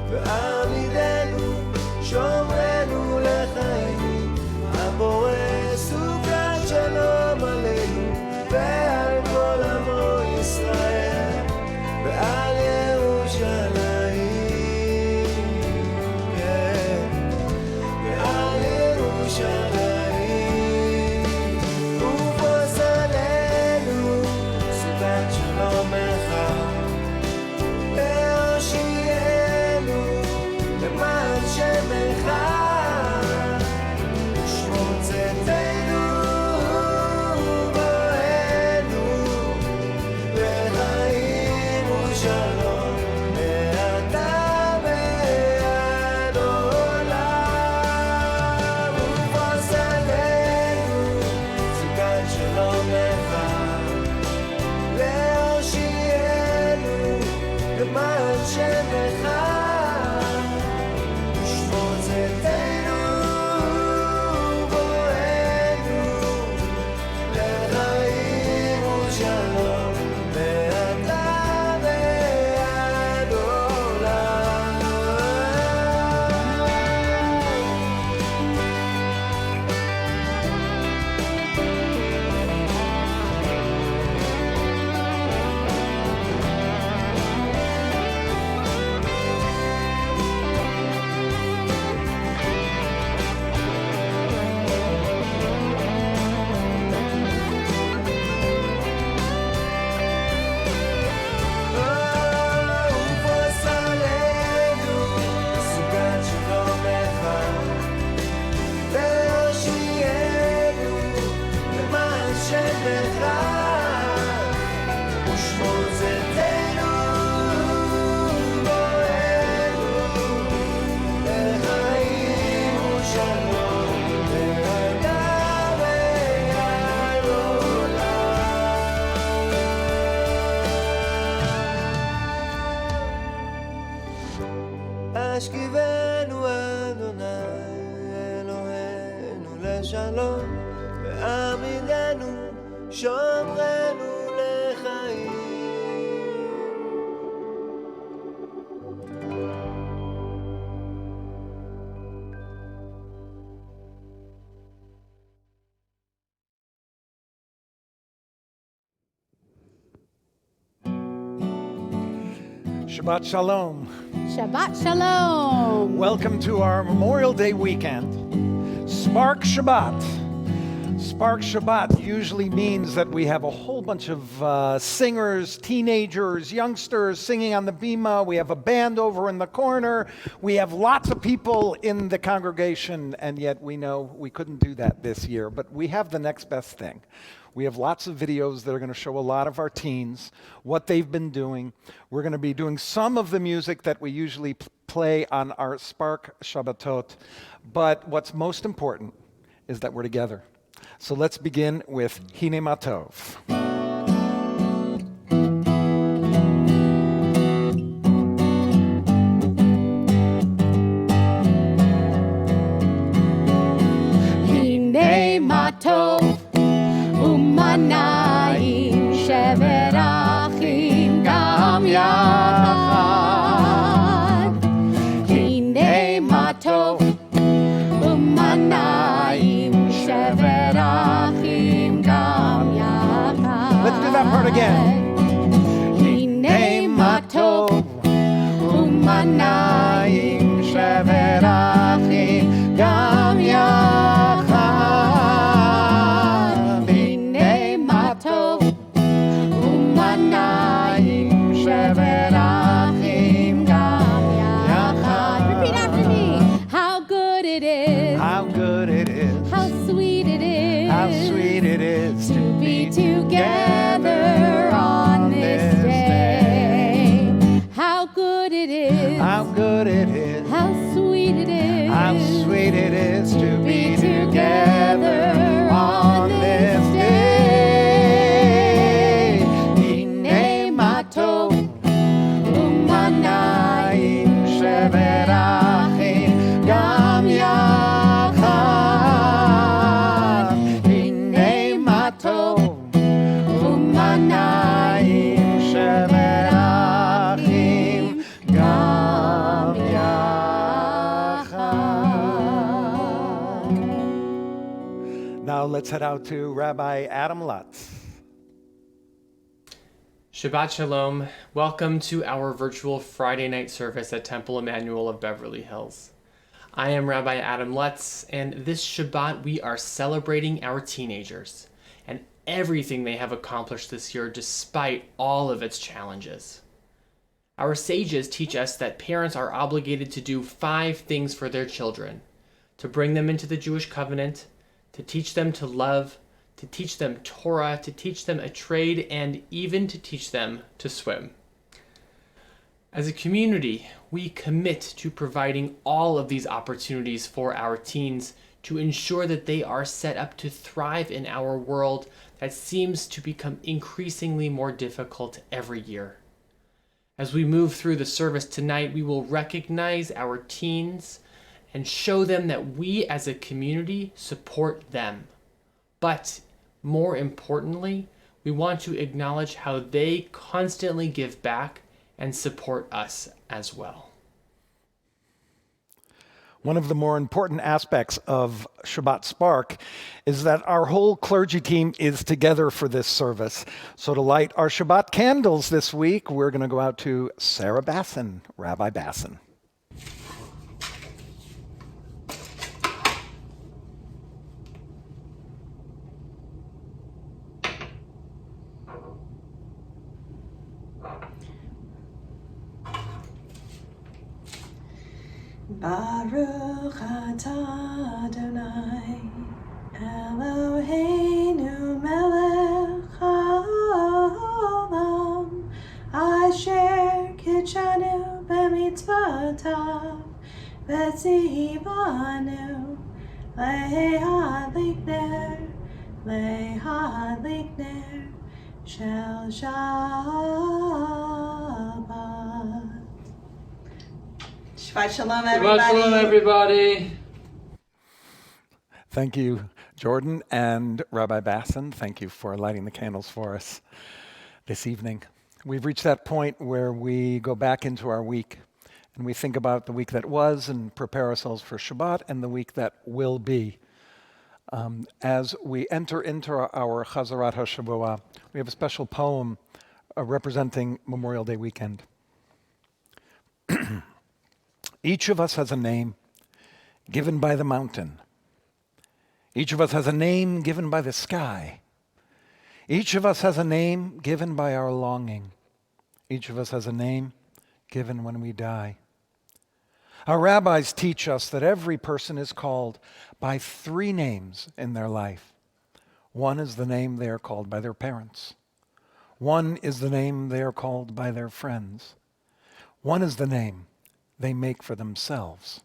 ועמידנו שומרנו לחיים, הבורא סוכת שלום עלינו ועל כל עמו ישראל ועל ירושלים, ועל ירושלים. ופרוס עלינו סוכת שלומך, להושיענו למען שמך, ושמור צאתנו ובואנו לחיים ושלום מעתה ועד עולם. ופרוס עלינו סוכת שלומך, להושיענו למען שמך, ושמור צאתנו ובואנו לחיים ושלום מעתה ועד עולם. ופרוס עלינו סוכת שלומך, להושיענו למען שמך, ושמור צאתנו ובואנו לחיים ושלום מעתה ועד עולם. אשכיבנו אדוני אלוהינו לשלום, ועמידנו שומרנו לחיים. Shabbat Shalom. Shabbat Shalom. Welcome to our Memorial Day weekend. Spark Shabbat. Spark Shabbat usually means that we have a whole bunch of singers, teenagers, youngsters singing on the bima. We have a band over in the corner. We have lots of people in the congregation, and yet we know we couldn't do that this year. But we have the next best thing. We have lots of videos that are going to show a lot of our teens, what they've been doing. We're going to be doing some of the music that we usually play on our Spark Shabbatot. But what's most important is that we're together. So let's begin with Hine Matov. Hine Matov umanayim shever achim gam yachad. Hine Matov umanayim shever achim gam yachad. Let's do that part again. Hine Matov umanayim shever achim gam yachad. Hine Matov umanayim shever achim gam yachad. Repeat after me. How good it is. How good it is. How sweet it is. How sweet it is to be together on this day. How good it is. How good it is. How sweet it is. How sweet it is to be together on this day. Hine Matov umanayim shever achim gam yachad. Hine Matov umanayim shever achim gam yachad. let's head out to Rabbi Adam Lutz. Shabbat Shalom. Welcome to our virtual Friday night service at Temple Emmanuel of Beverly Hills. I am Rabbi Adam Lutz, and this Shabbat we are celebrating our teenagers and everything they have accomplished this year despite all of its challenges. Our sages teach us that parents are obligated to do 5 things for their children: to bring them into the Jewish covenant, to teach them to love, to teach them Torah, to teach them a trade, and even to teach them to swim. As a community, we commit to providing all of these opportunities for our teens to ensure that they are set up to thrive in our world that seems to become increasingly more difficult every year. As we move through the service tonight, we will recognize our teens and show them that we as a community support them. But more importantly, we want to acknowledge how they constantly give back and support us as well. One of the more important aspects of Shabbat Spark is that our whole clergy team is together for this service. So to light our Shabbat candles this week, we're going to go out to Sarah Bassin, Rabbi Bassin. Baruch atah Adonai Eloheinu melech haolam asher kitshanu b'mitzvotav v'tzivanu lehadlik ner shel Shabbat. Shabbat Shalom, everybody. Shabbat Shalom, everybody. Thank you, Jordan and Rabbi Bassin. Thank you for lighting the candles for us this evening. We've reached that point where we go back into our week and we think about the week that was and prepare ourselves for Shabbat and the week that will be. As we enter into our Chazarat HaShavua, we have a special poem representing Memorial Day weekend. Each of us has a name given by the mountain. Each of us has a name given by the sky. Each of us has a name given by our longing. Each of us has a name given when we die. Our rabbis teach us that every person is called by 3 names in their life. One is the name they are called by their parents. One is the name they are called by their friends. One is the name they make for themselves.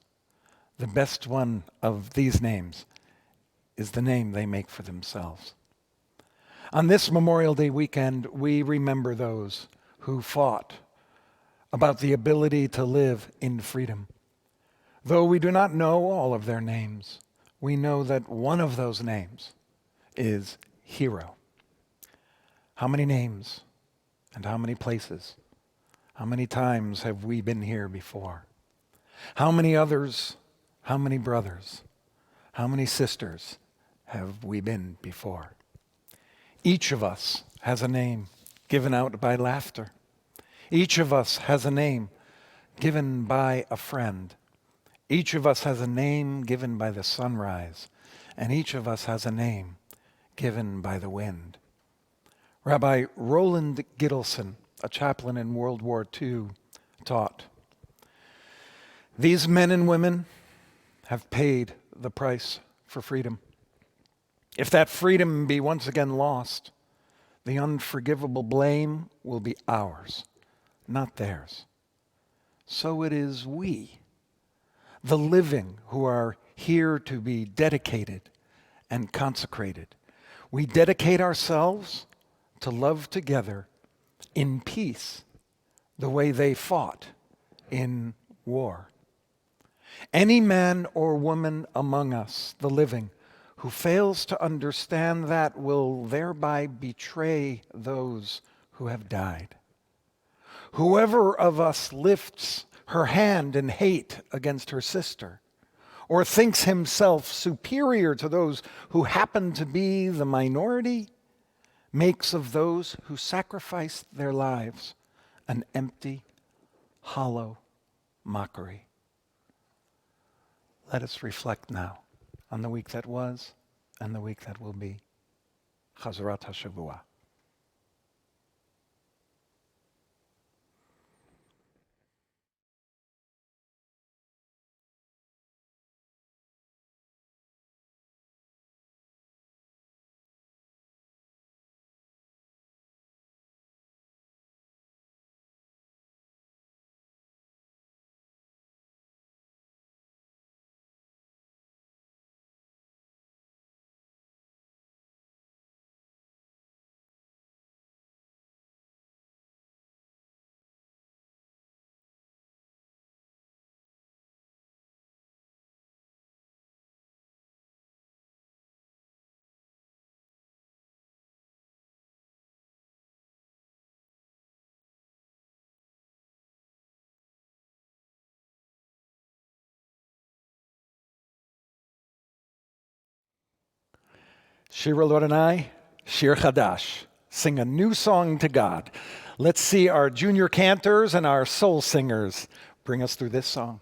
The best one of these names is the name they make for themselves. On this Memorial Day weekend, we remember those who fought about the ability to live in freedom. Though we do not know all of their names, we know that one of those names is hero. How many names and how many places? How many times have we been here before? How many others, how many brothers, how many sisters have we been before? Each of us has a name given out by laughter. Each of us has a name given by a friend. Each of us has a name given by the sunrise, and each of us has a name given by the wind. Rabbi Roland Gittleson, a chaplain in World War II, taught, "These men and women have paid the price for freedom. If that freedom be once again lost, the unforgivable blame will be ours, not theirs. So it is we, the living, who are here to be dedicated and consecrated. We dedicate ourselves to love together in peace the way they fought in war. Any man or woman among us, the living, who fails to understand that will thereby betray those who have died. Whoever of us lifts her hand in hate against her sister, or thinks himself superior to those who happen to be the minority, makes of those who sacrificed their lives an empty, hollow mockery. Let us reflect now on the week that was and the week that will be. Chazarat HaShavua. Shir Adonai, Shir Chadash. Sing a new song to God. Let's see our junior cantors and our soul singers bring us through this song.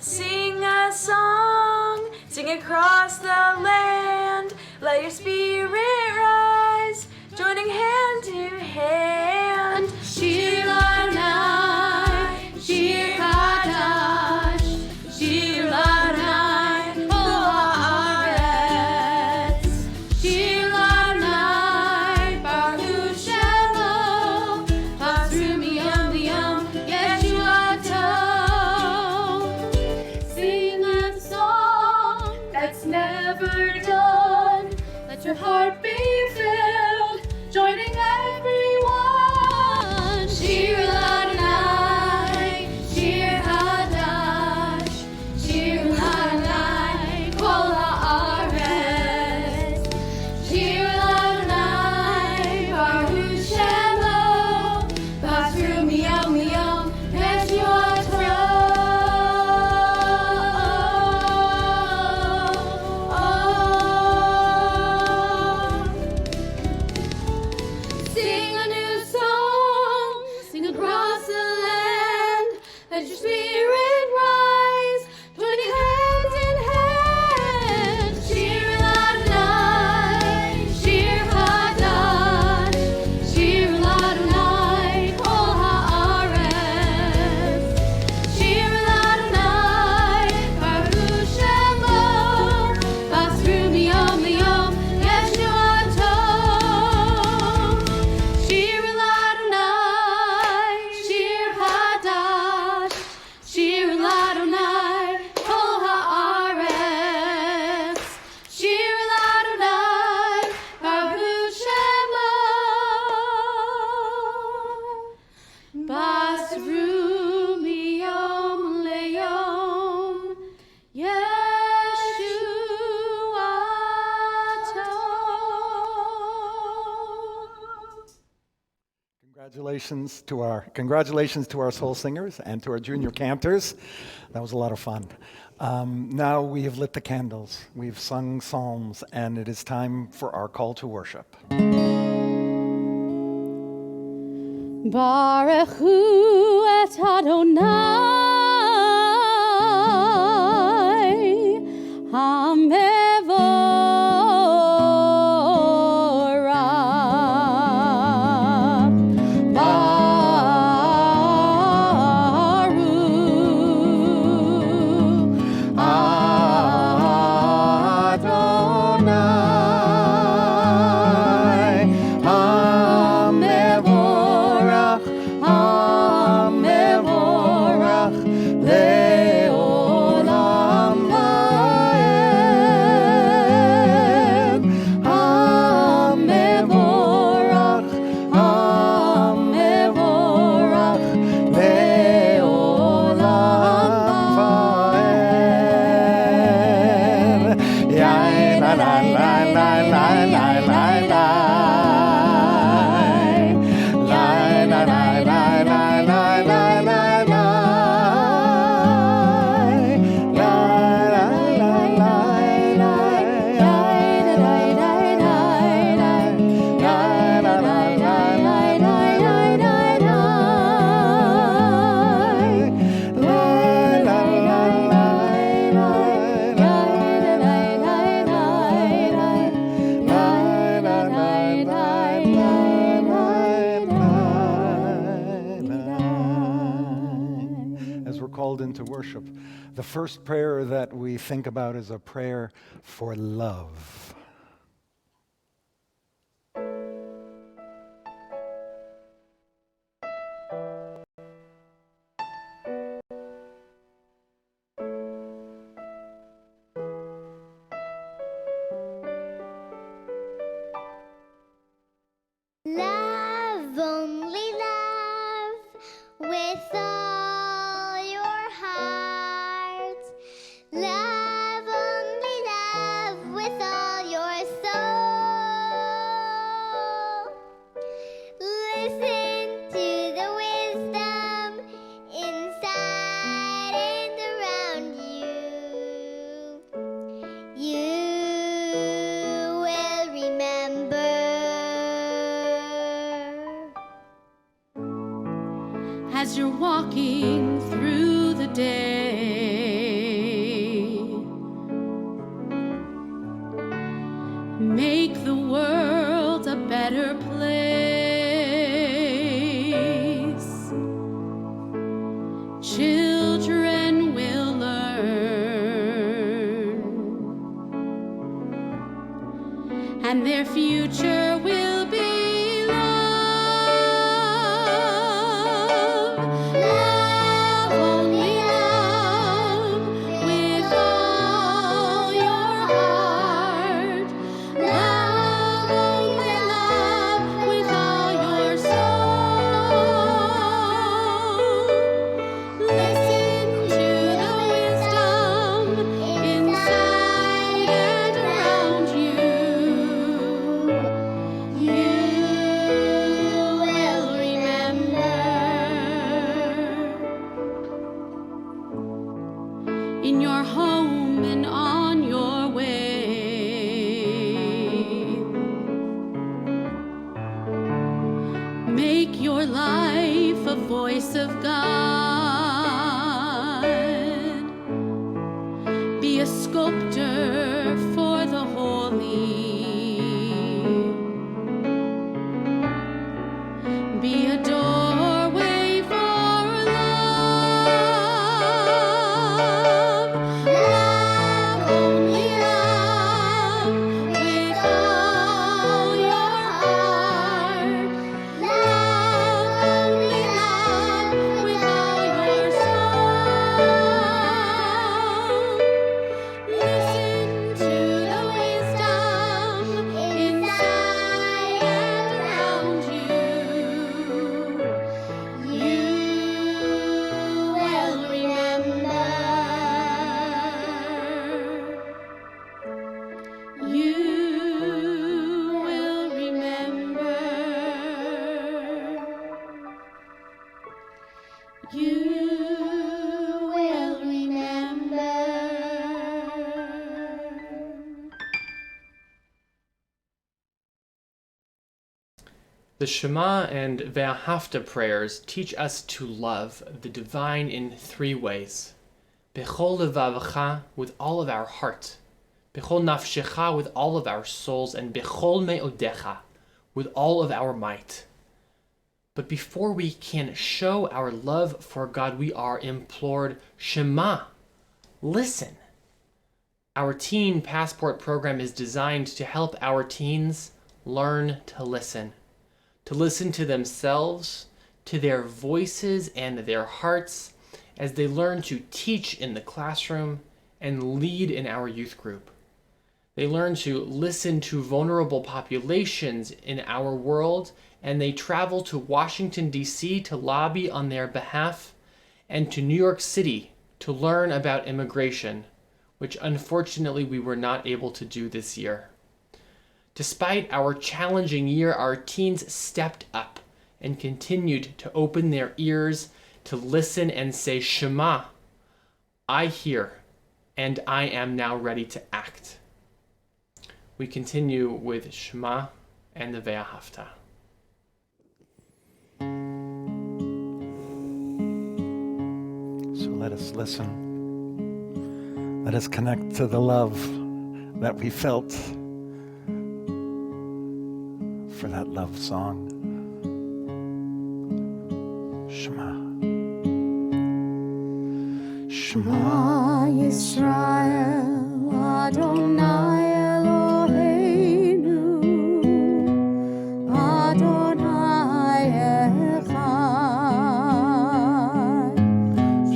Sing a song, sing across the land. Let your spirit rise, joining hand to hand. Shir Adonai, Shir Kaddish, Shir Adonai, Kol haaretz. Shir Adonai, Baruch Shemo, Pasru miyom liyom, Yeshuato. Sing that song that's never done. Let your heart be filled, joining everyone. Shir Adonai, Shir Kaddish, Shir Adonai, Kol haaretz. Shir Adonai, Baruch Shemo, Pasru miyom liyom, Sing a new song, sing across the land. Let your spirit rise, joining hand in hand. Shir Adonai, Shir Kaddish, Shir Adonai, Kol haaretz. Shir Adonai, Baruch Shemo, Pasru miyom liyom, Yeshuato. Shir Adonai, Shir Kaddish, Shir Adonai, Kol haaretz. Shir Adonai, Baruch Shemo, Pasru miyom leyom, Yeshuato. Congratulations to our soul singers and to our junior cantors. That was a lot of fun. Now we have lit the candles, we've sung psalms, and it is time for our call to worship. Baruch hu et Adonai hamevorach. Baruch called into worship, the first prayer that we think about is a prayer for love. Love, only love, with all your heart. Love, only love, with all your soul. Listen to the wisdom inside and around you. You will remember. As you're walking through the day, make the world a better place. Children will learn, and their future will be love. Love, only love, with all your heart. Love, only love, with all your soul. Listen to the wisdom inside and around you. You will remember. In your home and on your way, make your life a voice of God. Be a sculptor for the holy. Be a doorway for love. Love, only love, with all your heart. Love, only love, with all your soul. Listen to the wisdom inside and around you. You will remember. You will remember. You will remember. The Shema and Ve'ahavta prayers teach us to love the divine in three ways. Bechol levavcha, with all of our heart. Bechol nafshecha, with all of our souls. And bechol me'odecha, with all of our might. But before we can show our love for God, we are implored, Shema, listen. Our Teen Passport program is designed to help our teens learn to listen to themselves, to their voices and their hearts, as they learn to teach in the classroom and lead in our youth group. They learn to listen to vulnerable populations in our world, and they travel to Washington, D.C. to lobby on their behalf, and to New York City to learn about immigration, which unfortunately we were not able to do this year. Despite our challenging year, our teens stepped up and continued to open their ears to listen and say, Shema, I hear, and I am now ready to act. We continue with Shema and the Ve'ahavta. So let us listen. Let us connect to the love that we felt for that love song. Shema. Shema Yisrael, Adonai Eloheinu, Adonai Echad.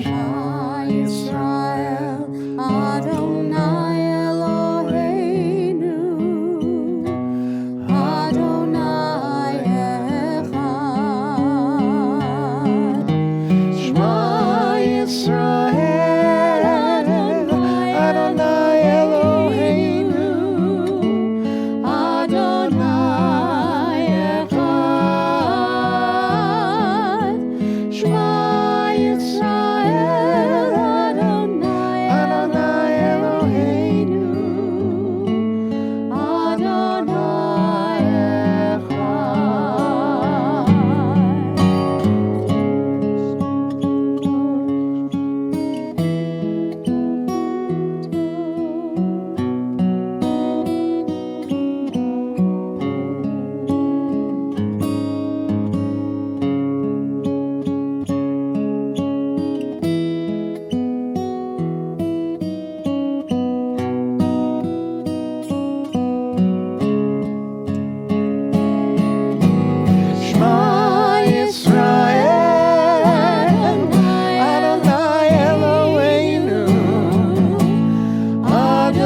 Shema Yisrael, Adonai Eloheinu, Adonai Echad. Shema Yisrael, Adonai Eloheinu, Adonai Echad. Shema Yisrael, Adonai Eloheinu, Adonai Shema Yisrael, Adonai Eloheinu, Adonai Echad. Shema Yisrael, Adonai Eloheinu, Adonai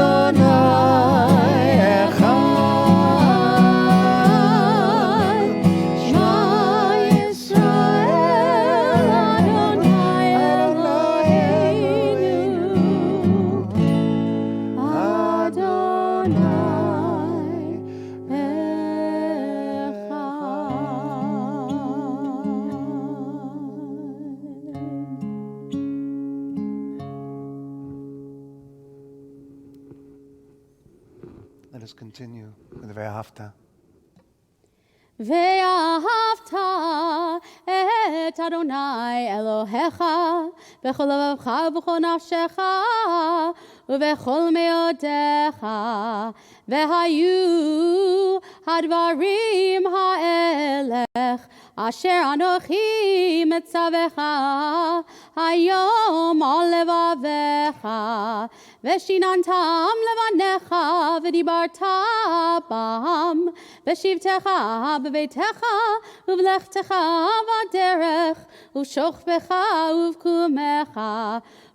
Let us continue with Ve'ahavta. ואהבת את אדוני אלוהיך בכל לבבך ובכל נפשך ובכל מאודיך והיו הדברים האלה אשר אנוכי מצווך היום על לבביך ושיננתם לבניך ודיברת בם בשבתך בביתך ובלכתך בדרך ובשוכבך ובקומך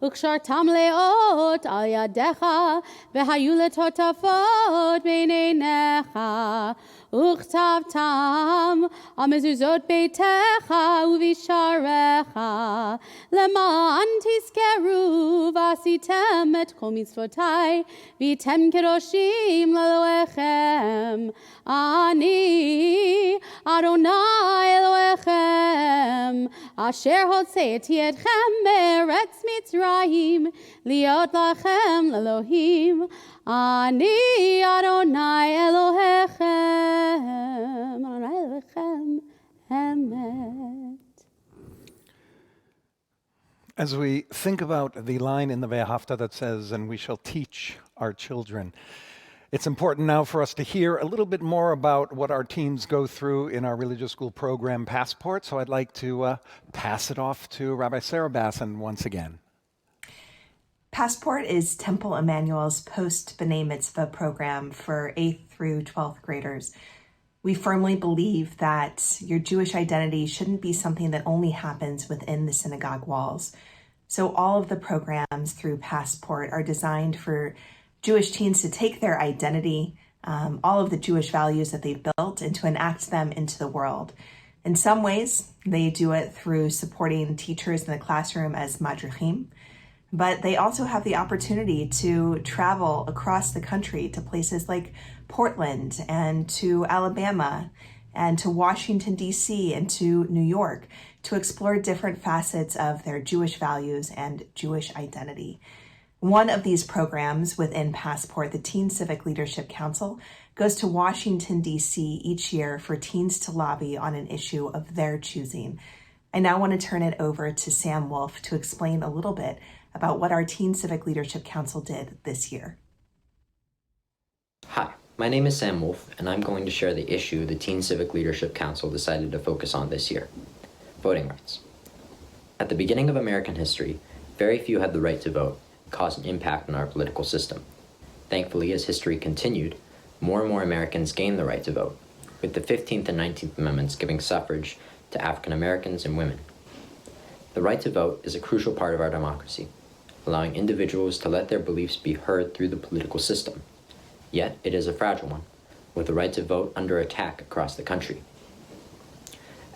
וקשרתם לאות על ידיך והיו לטוטפות בין עיניך וכתבתם על מזוזות ביתך ובשעריך למען תזכרו ועשיתם את כל מצוותי והייתם קדושים לאלוהיכם אני אדוני אלוהיכם אשר הוצאתי אתכם מארץ מצרים להיות לכם לאלוהים אני אדוני אלוהיכם אדוני אלוהיכם אמת. As we think about the line in the Ve'ahavta that says, and we shall teach our children, it's important now for us to hear a little bit more about what our teens go through in our religious school program, Passport. So I'd like to pass it off to Rabbi Sarah Basson once again. Passport is Temple Emmanuel's post-B'nai Mitzvah program for 8th through 12th graders. We firmly believe that your Jewish identity shouldn't be something that only happens within the synagogue walls. So all of the programs through Passport are designed for Jewish teens to take their identity, all of the Jewish values that they've built, and to enact them into the world. In some ways, they do it through supporting teachers in the classroom as madrichim, but they also have the opportunity to travel across the country to places like Portland and to Alabama and to Washington, D.C. and to New York to explore different facets of their Jewish values and Jewish identity. One of these programs within Passport, the Teen Civic Leadership Council, goes to Washington, D.C. each year for teens to lobby on an issue of their choosing. I now want to turn it over to Sam Wolf to explain a little bit about what our Teen Civic Leadership Council did this year. Hi, my name is Sam Wolf, and I'm going to share the issue the Teen Civic Leadership Council decided to focus on this year: voting rights. At the beginning of American history, very few had the right to vote and caused an impact on our political system. Thankfully, as history continued, more and more Americans gained the right to vote, with the 15th and 19th Amendments giving suffrage to African Americans and women. The right to vote is a crucial part of our democracy, allowing individuals to let their beliefs be heard through the political system. Yet, it is a fragile one, with the right to vote under attack across the country.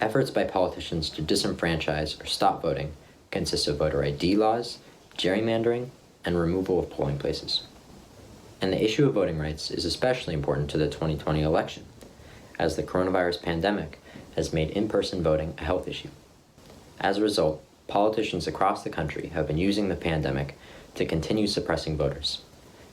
Efforts by politicians to disenfranchise or stop voting consist of voter ID laws, gerrymandering, and removal of polling places. And the issue of voting rights is especially important to the 2020 election, as the coronavirus pandemic has made in-person voting a health issue. As a result, politicians across the country have been using the pandemic to continue suppressing voters.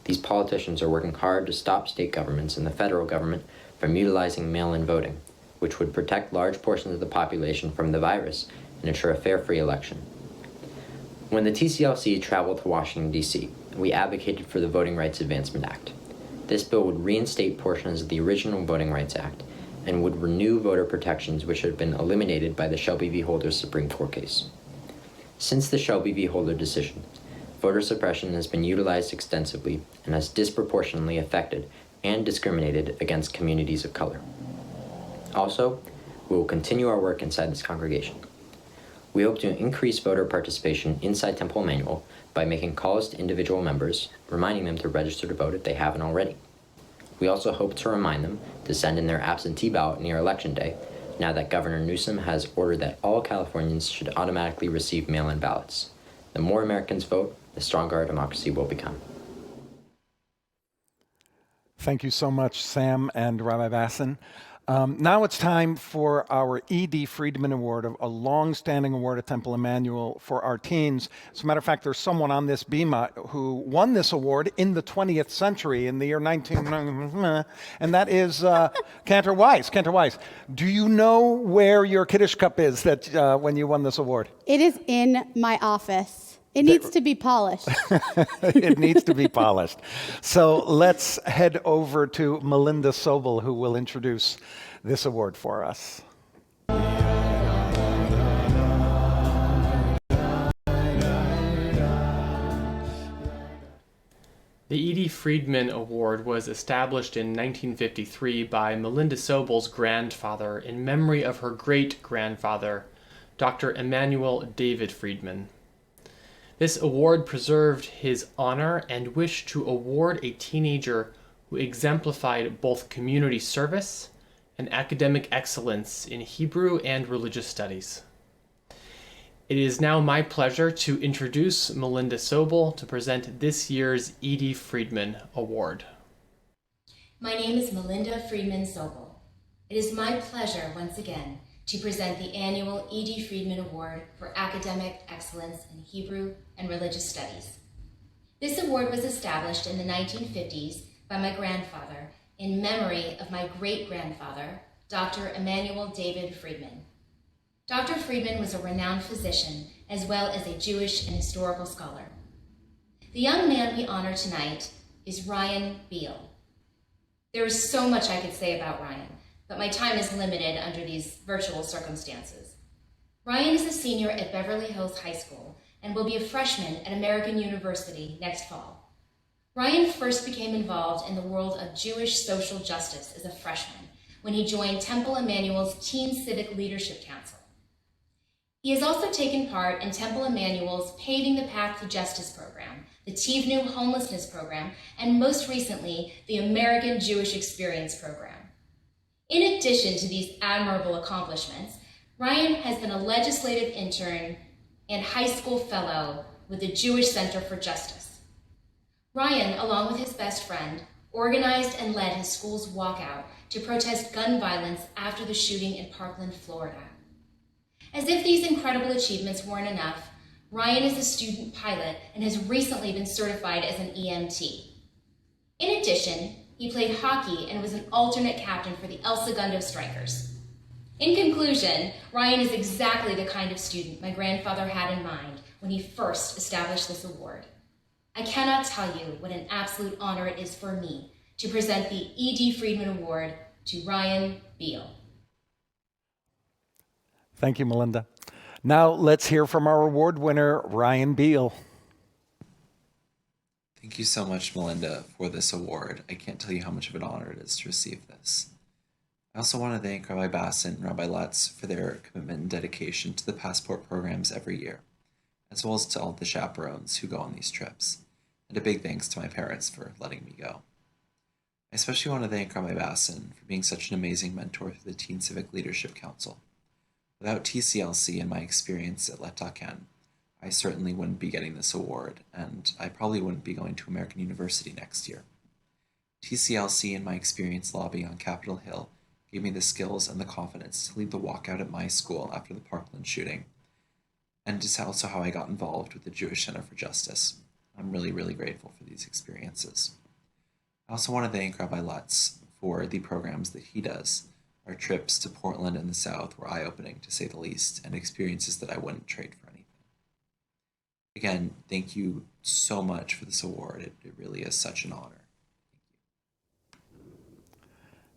These politicians are working hard to stop state governments and the federal government from utilizing mail-in voting, which would protect large portions of the population from the virus and ensure a fair, free election. When the TCLC traveled to Washington, D.C., we advocated for the Voting Rights Advancement Act. This bill would reinstate portions of the original Voting Rights Act and would renew voter protections which had been eliminated by the Shelby v. Holder Supreme Court case. Since the Shelby v. Holder decision, voter suppression has been utilized extensively and has disproportionately affected and discriminated against communities of color. Also, we will continue our work inside this congregation. We hope to increase voter participation inside Temple Emmanuel by making calls to individual members, reminding them to register to vote if they haven't already. We also hope to remind them to send in their absentee ballot near Election Day, now that Governor Newsom has ordered that all Californians should automatically receive mail-in ballots. The more Americans vote, the stronger our democracy will become. Thank you so much, Sam and Rabbi Bassin. Now it's time for our E.D. Friedman Award, a long-standing award at Temple Emmanuel for our teens. As a matter of fact, there's someone on this bima who won this award in the 20th century, in the year 19... and that is Cantor Weiss. Cantor Weiss, do you know where your Kaddish cup is that when you won this award? It is in my office. It needs to be polished. It needs to be polished. So let's head over to Melinda Sobel, who will introduce this award for us. The E.D. Friedman Award was established in 1953 by Melinda Sobel's grandfather in memory of her great-grandfather, Dr. Emanuel David Friedman. This award preserved his honor and wished to award a teenager who exemplified both community service and academic excellence in Hebrew and religious studies. It is now my pleasure to introduce Melinda Sobel to present this year's E.D. Friedman Award. My name is Melinda Friedman Sobel. It is my pleasure once again to present the annual E.D. Friedman Award for Academic Excellence in Hebrew and Religious Studies. This award was established in the 1950s by my grandfather in memory of my great-grandfather, Dr. Emanuel David Friedman. Dr. Friedman was a renowned physician as well as a Jewish and historical scholar. The young man we honor tonight is Ryan Beal. There is so much I could say about Ryan, but my time is limited under these virtual circumstances. Ryan is a senior at Beverly Hills High School and will be a freshman at American University next fall. Ryan first became involved in the world of Jewish social justice as a freshman when he joined Temple Emmanuel's Teen Civic Leadership Council. He has also taken part in Temple Emmanuel's Paving the Path to Justice program, the Tivnu Homelessness program, and most recently, the American Jewish Experience program. In addition to these admirable accomplishments, Ryan has been a legislative intern and high school fellow with the Jewish Center for Justice. Ryan, along with his best friend, organized and led his school's walkout to protest gun violence after the shooting in Parkland, Florida. As if these incredible achievements weren't enough, Ryan is a student pilot and has recently been certified as an EMT. In addition, he played hockey and was an alternate captain for the El Segundo Strikers. In conclusion, Ryan is exactly the kind of student my grandfather had in mind when he first established this award. I cannot tell you what an absolute honor it is for me to present the E.D. Friedman Award to Ryan Beal. Thank you, Melinda. Now let's hear from our award winner, Ryan Beal. Thank you so much, Melinda, for this award. I can't tell you how much of an honor it is to receive this. I also want to thank Rabbi Bassin and Rabbi Lutz for their commitment and dedication to the passport programs every year, as well as to all the chaperones who go on these trips, and a big thanks to my parents for letting me go. I especially want to thank Rabbi Bassin for being such an amazing mentor through the Teen Civic Leadership Council. Without TCLC and my experience at Letaken, I certainly wouldn't be getting this award, and I probably wouldn't be going to American University next year. TCLC and my experience lobbying on Capitol Hill gave me the skills and the confidence to lead the walkout at my school after the Parkland shooting, and it's also how I got involved with the Jewish Center for Justice. I'm really, really grateful for these experiences. I also want to thank Rabbi Lutz for the programs that he does. Our trips to Portland and the South were eye-opening, to say the least, and experiences that I wouldn't trade for anything. Again, thank you so much for this award. It really is such an honor.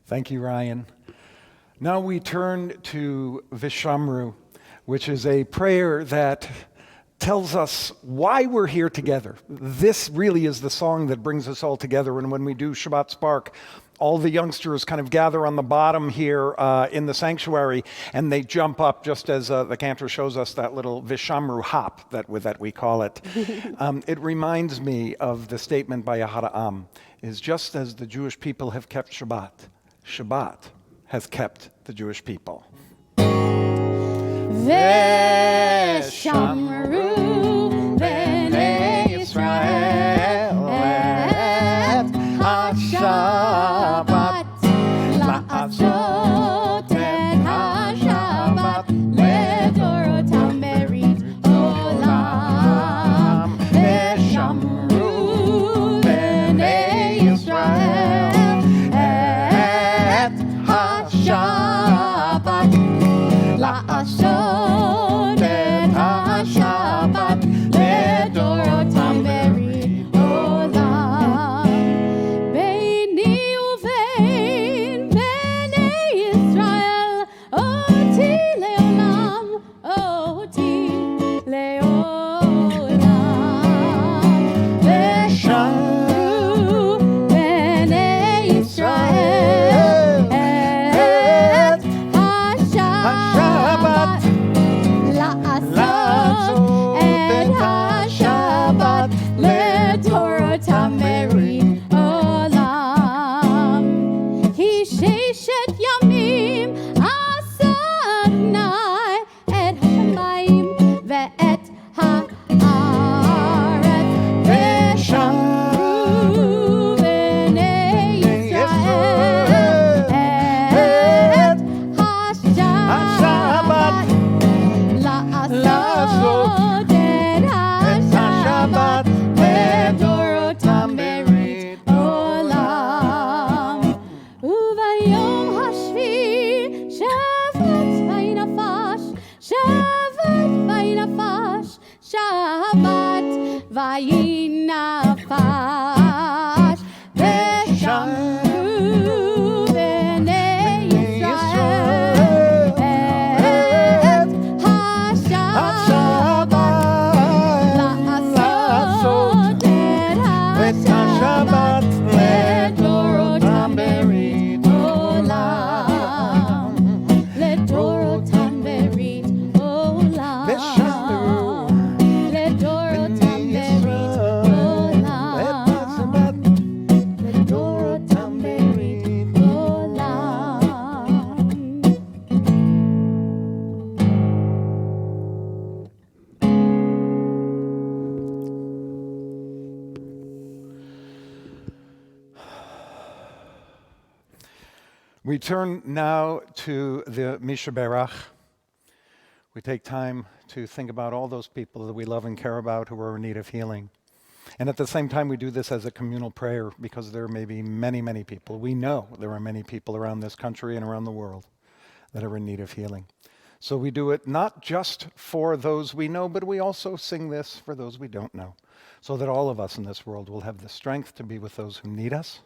Thank you, Ryan. Now we turn to Vishamru, which is a prayer that tells us why we're here together. This really is the song that brings us all together. And when we do Shabbat Spark, all the youngsters kind of gather on the bottom here in the sanctuary, and they jump up just as the cantor shows us that little Vishamru hop that we call it. It reminds me of the statement by Ahad Ha'am, is just as the Jewish people have kept Shabbat, Shabbat has kept the Jewish people. Veshamru b'nei Yisrael et ha-Shabbat la'asot et ha-Shabbat ledorotam berit olam. Veshamru b'nei Yisrael et ha-Shabbat la'asot et ha-Shabbat ledorotam berit olam. Beini uvein bnei Yisrael oti leolam, oti leolam. Veshamru bnei Yisrael et ha-Shabbat la'asot et ha-Shabbat ledorotam berit olam. Hi sheshet yamim asa Adonai et hashamayim ve'et ha'aretz. Veshamru b'nei Yisrael et ha-Shabbat la'asot et ha-Shabbat ledorotam berit olam. Ubayom hashvi Shabbat vayinafash, Shabbat vayinafash, Shabbat vayinafash. Veshamru b'nei Yisrael et ha-Shabbat la'asot et ha-Shabbat ledorotam berit olam. Ledorotam berit olam. Ledorotam berit olam. Ledorotam berit olam. We turn now to the Misha Berach. We take time to think about all those people that we love and care about who are in need of healing. And at the same time, we do this as a communal prayer because there may be many, many people. We know there are many people around this country and around the world that are in need of healing. So we do it not just for those we know, but we also sing this for those we don't know, so that all of us in this world will have the strength to be with those who need us.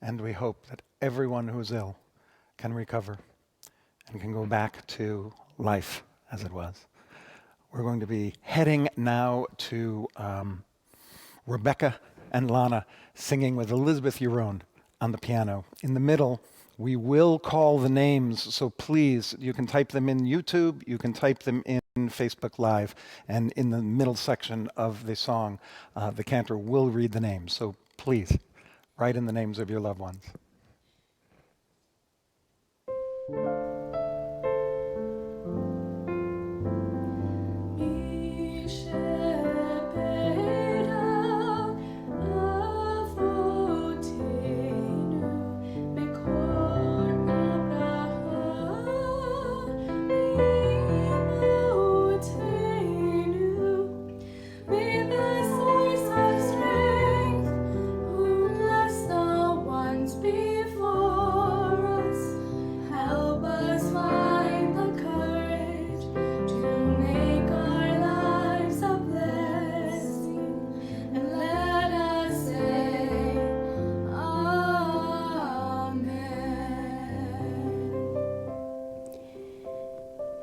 And we hope that everyone who is ill can recover and can go back to life as it was. We're going to be heading now to Rebecca and Lana singing with Elizabeth Yaron on the piano. In the middle, we will call the names, so please, you can type them in YouTube, you can type them in Facebook Live, and in the middle section of the song, the cantor will read the names. So please, write in the names of your loved ones.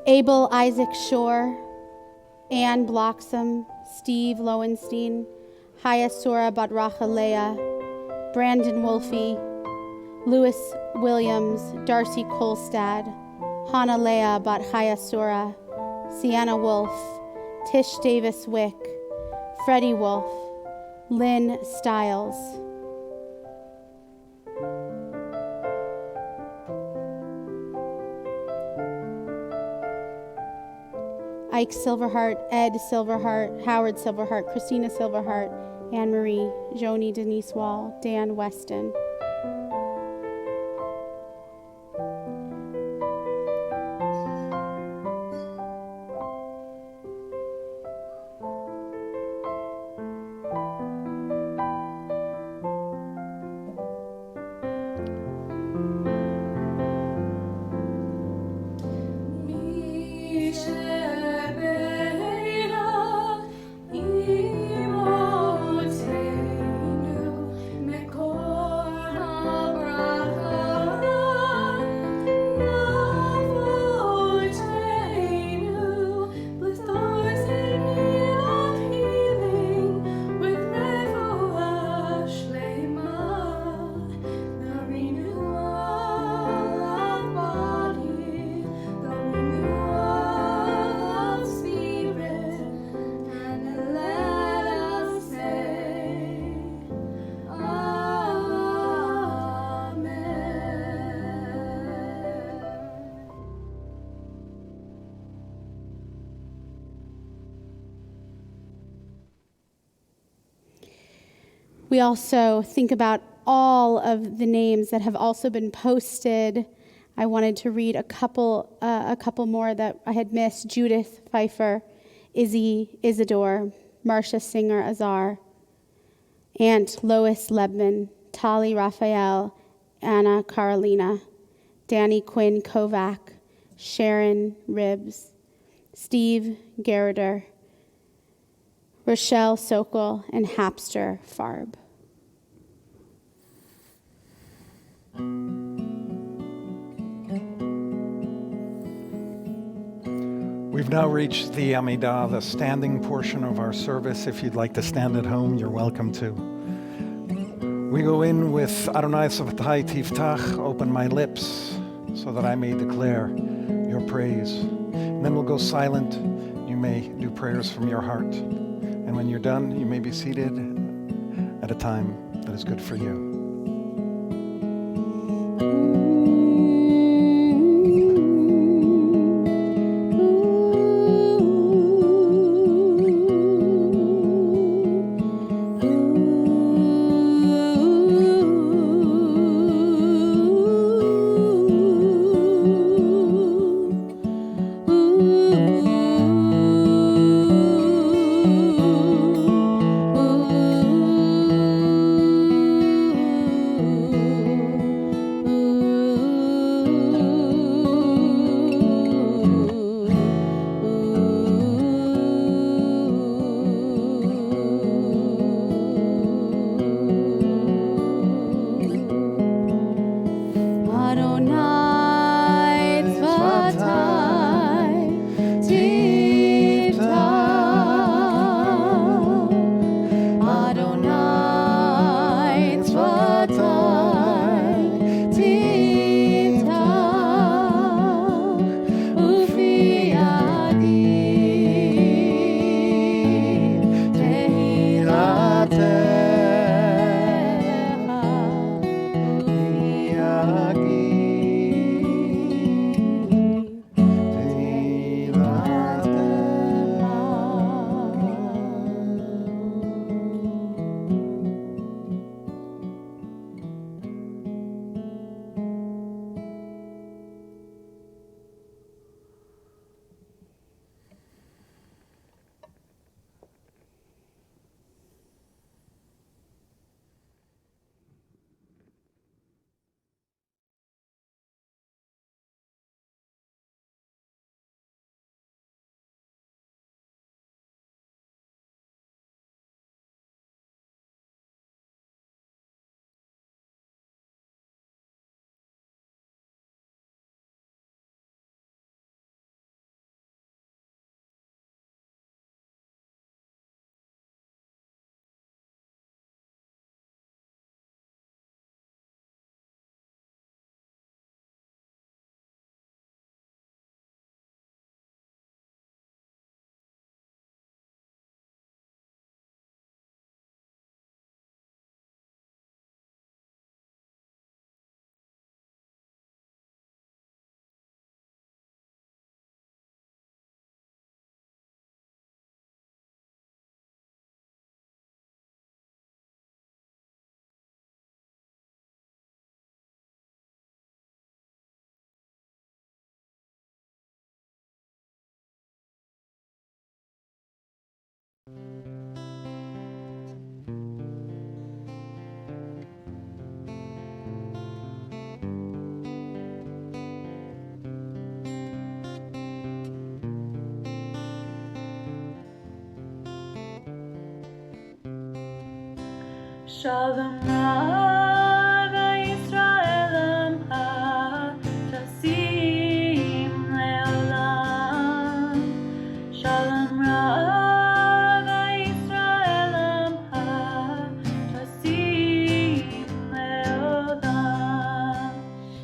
Abel Isaac Shore, Ann Bloxam, Steve Lowenstein, Haya Sora Badrachalea, Brandon Wolfe, Lewis Williams, Darcy Kolstad, Hannah Leah Bat Haya Sora, Sienna Wolf, Tish Davis Wick, Freddie Wolf, Lynn Stiles. Ike Silverhart, Ed Silverhart, Howard Silverhart, Christina Silverhart, Anne Marie, Joni Denise Wall, Dan Weston. We also think about all of the names that have also been posted. I wanted to read a couple more that I had missed. Judith Pfeiffer, Izzy Isidore, Marcia Singer Azar, Aunt Lois Lebman, Tali Raphael, Anna Carolina, Danny Quinn Kovac, Sharon Ribbs, Steve Gerriter, Rochelle Sokol, and Hapster Farb. We've now reached the Amidah, the standing portion of our service. If you'd like to stand at home, you're welcome to. We go in with Adonai Savatai Tiftach, open my lips, so that I may declare your praise. And then we'll go silent. You may do prayers from your heart. And when you're done, you may be seated at a time that is good for you. Shalom Rav Yisrael Amcha Tasim Leolam. Shalom Rav Yisrael Amcha Tasim Leolam.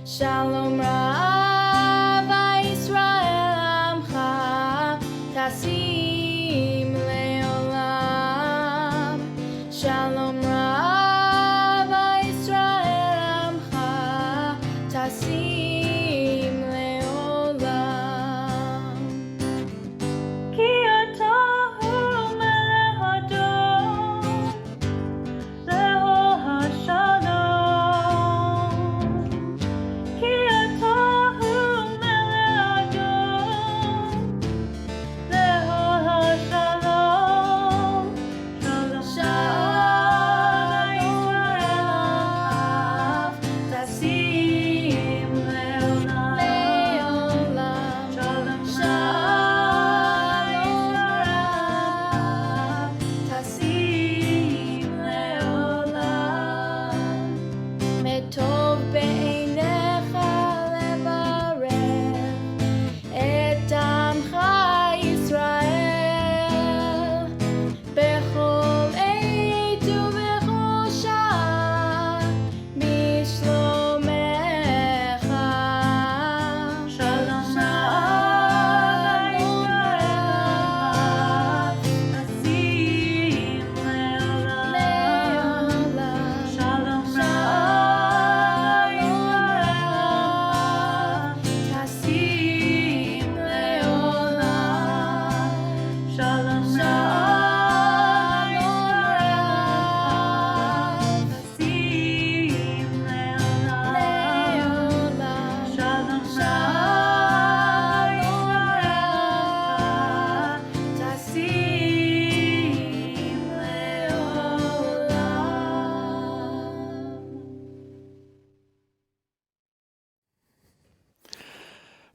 Shalom Rav Yisrael Amcha Tasim Leolam. Shalom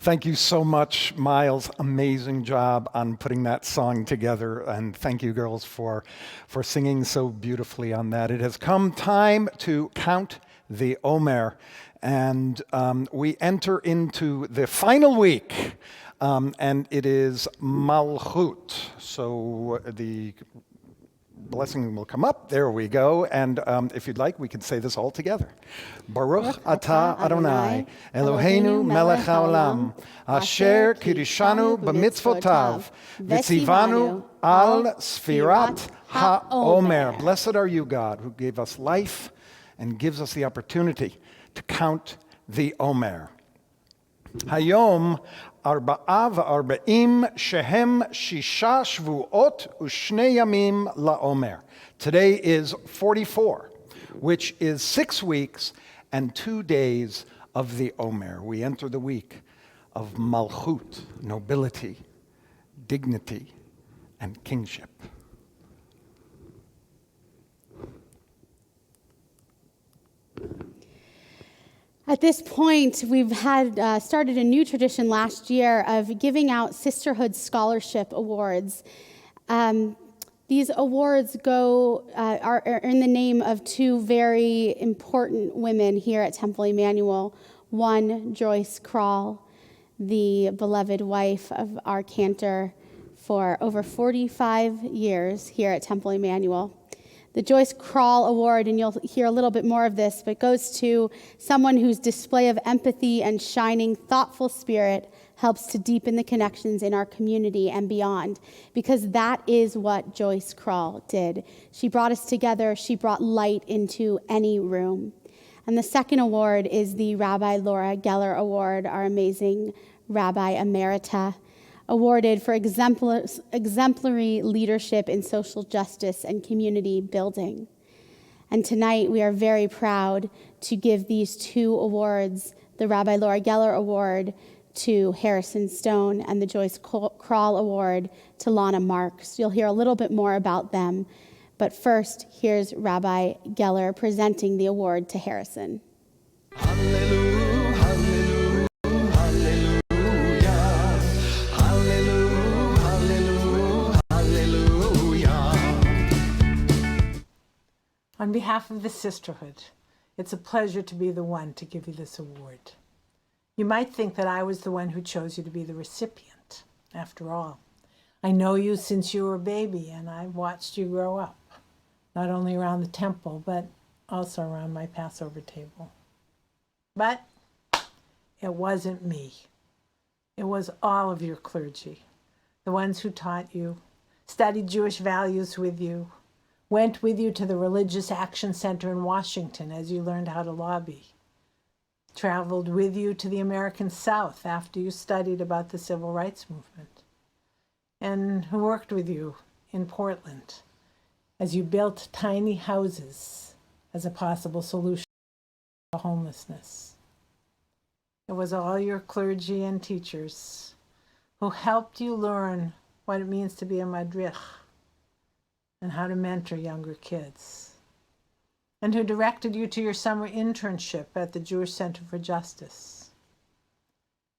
Thank you so much, Miles. Amazing job on putting that song together. And thank you, girls, for singing so beautifully on that. It has come time to count the Omer. And we enter into the final week. And it is Malchut. So the blessing will come up. There we go. And if you'd like, we can say this all together. Baruch atah Adonai, Eloheinu melech haolam, asher kirishanu b'mitzvotav, v'tzivanu al sfirat ha'omer. Blessed are you, God, who gave us life and gives us the opportunity to count the Omer. Hayom arba'a v'arba'im shehem shisha shvuot u'shnei yamim la'omer. Today is 44, which is 6 weeks and 2 days of the Omer. We enter the week of Malchut, nobility, dignity, and kingship. At this point, we've had started a new tradition last year of giving out Sisterhood Scholarship Awards. These awards are in the name of two very important women here at Temple Emmanuel. One, Joyce Kroll, the beloved wife of our cantor for over 45 years here at Temple Emmanuel. The Joyce Kroll Award, and you'll hear a little bit more of this, but goes to someone whose display of empathy and shining, thoughtful spirit helps to deepen the connections in our community and beyond, because that is what Joyce Kroll did. She brought us together. She brought light into any room. And the second award is the Rabbi Laura Geller Award, our amazing Rabbi Emerita, awarded for exemplary leadership in social justice and community building. And tonight we are very proud to give these two awards, the Rabbi Laura Geller Award, to Harrison Stone and the Joyce Kroll Award to Lana Marks. You'll hear a little bit more about them, but first, here's Rabbi Geller presenting the award to Harrison. Hallelujah, hallelujah, hallelujah, hallelujah, hallelujah. On behalf of the sisterhood, it's a pleasure to be the one to give you this award. You might think that I was the one who chose you to be the recipient. After all, I know you since you were a baby, and I've watched you grow up, not only around the temple, but also around my Passover table. But it wasn't me. It was all of your clergy, the ones who taught you, studied Jewish values with you, went with you to the Religious Action Center in Washington as you learned how to lobby, traveled with you to the American South after you studied about the civil rights movement, and who worked with you in Portland as you built tiny houses as a possible solution to homelessness. It was all your clergy and teachers who helped you learn what it means to be a madrich and how to mentor younger kids, and who directed you to your summer internship at the Jewish Center for Justice,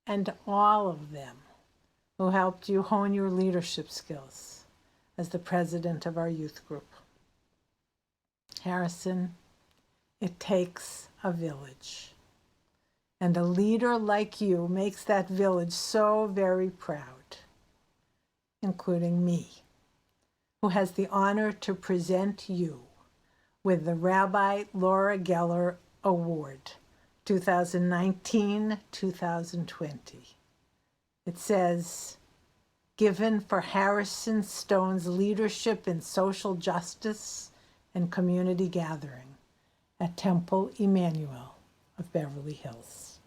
and all of them who helped you hone your leadership skills as the president of our youth group. Harrison, it takes a village, and a leader like you makes that village so very proud, including me, who has the honor to present you with the Rabbi Laura Geller Award, 2019-2020. It says, given for Harrison Stone's leadership in social justice and community gathering at Temple Emmanuel of Beverly Hills.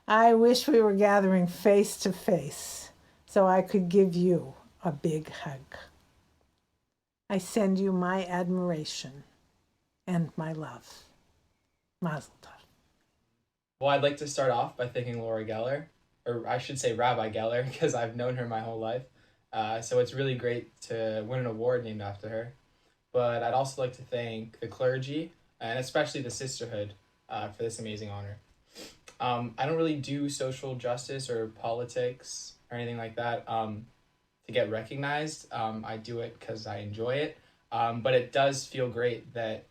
I wish we were gathering face to face so I could give you a big hug. I send you my admiration and my love. Mazel tov. Well, I'd like to start off by thanking Laura Geller, or I should say Rabbi Geller, because I've known her my whole life. So it's really great to win an award named after her. But I'd also like to thank the clergy, and especially the sisterhood, for this amazing honor. I don't really do social justice or politics or anything like that to get recognized. I do it because I enjoy it. But it does feel great that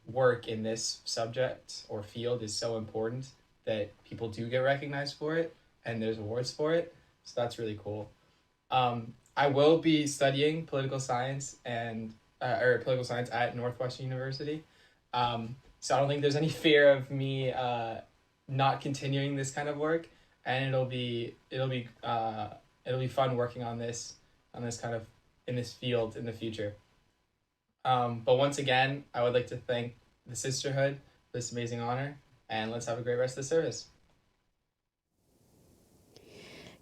work in this subject or field is so important that people do get recognized for it and there's awards for it. So that's really cool. I will be studying political science or political science at Northwestern University. So I don't think there's any fear of me not continuing this kind of work, and it'll be fun working on this kind of in this field in the future. But once again, I would like to thank the sisterhood for this amazing honor, and let's have a great rest of the service.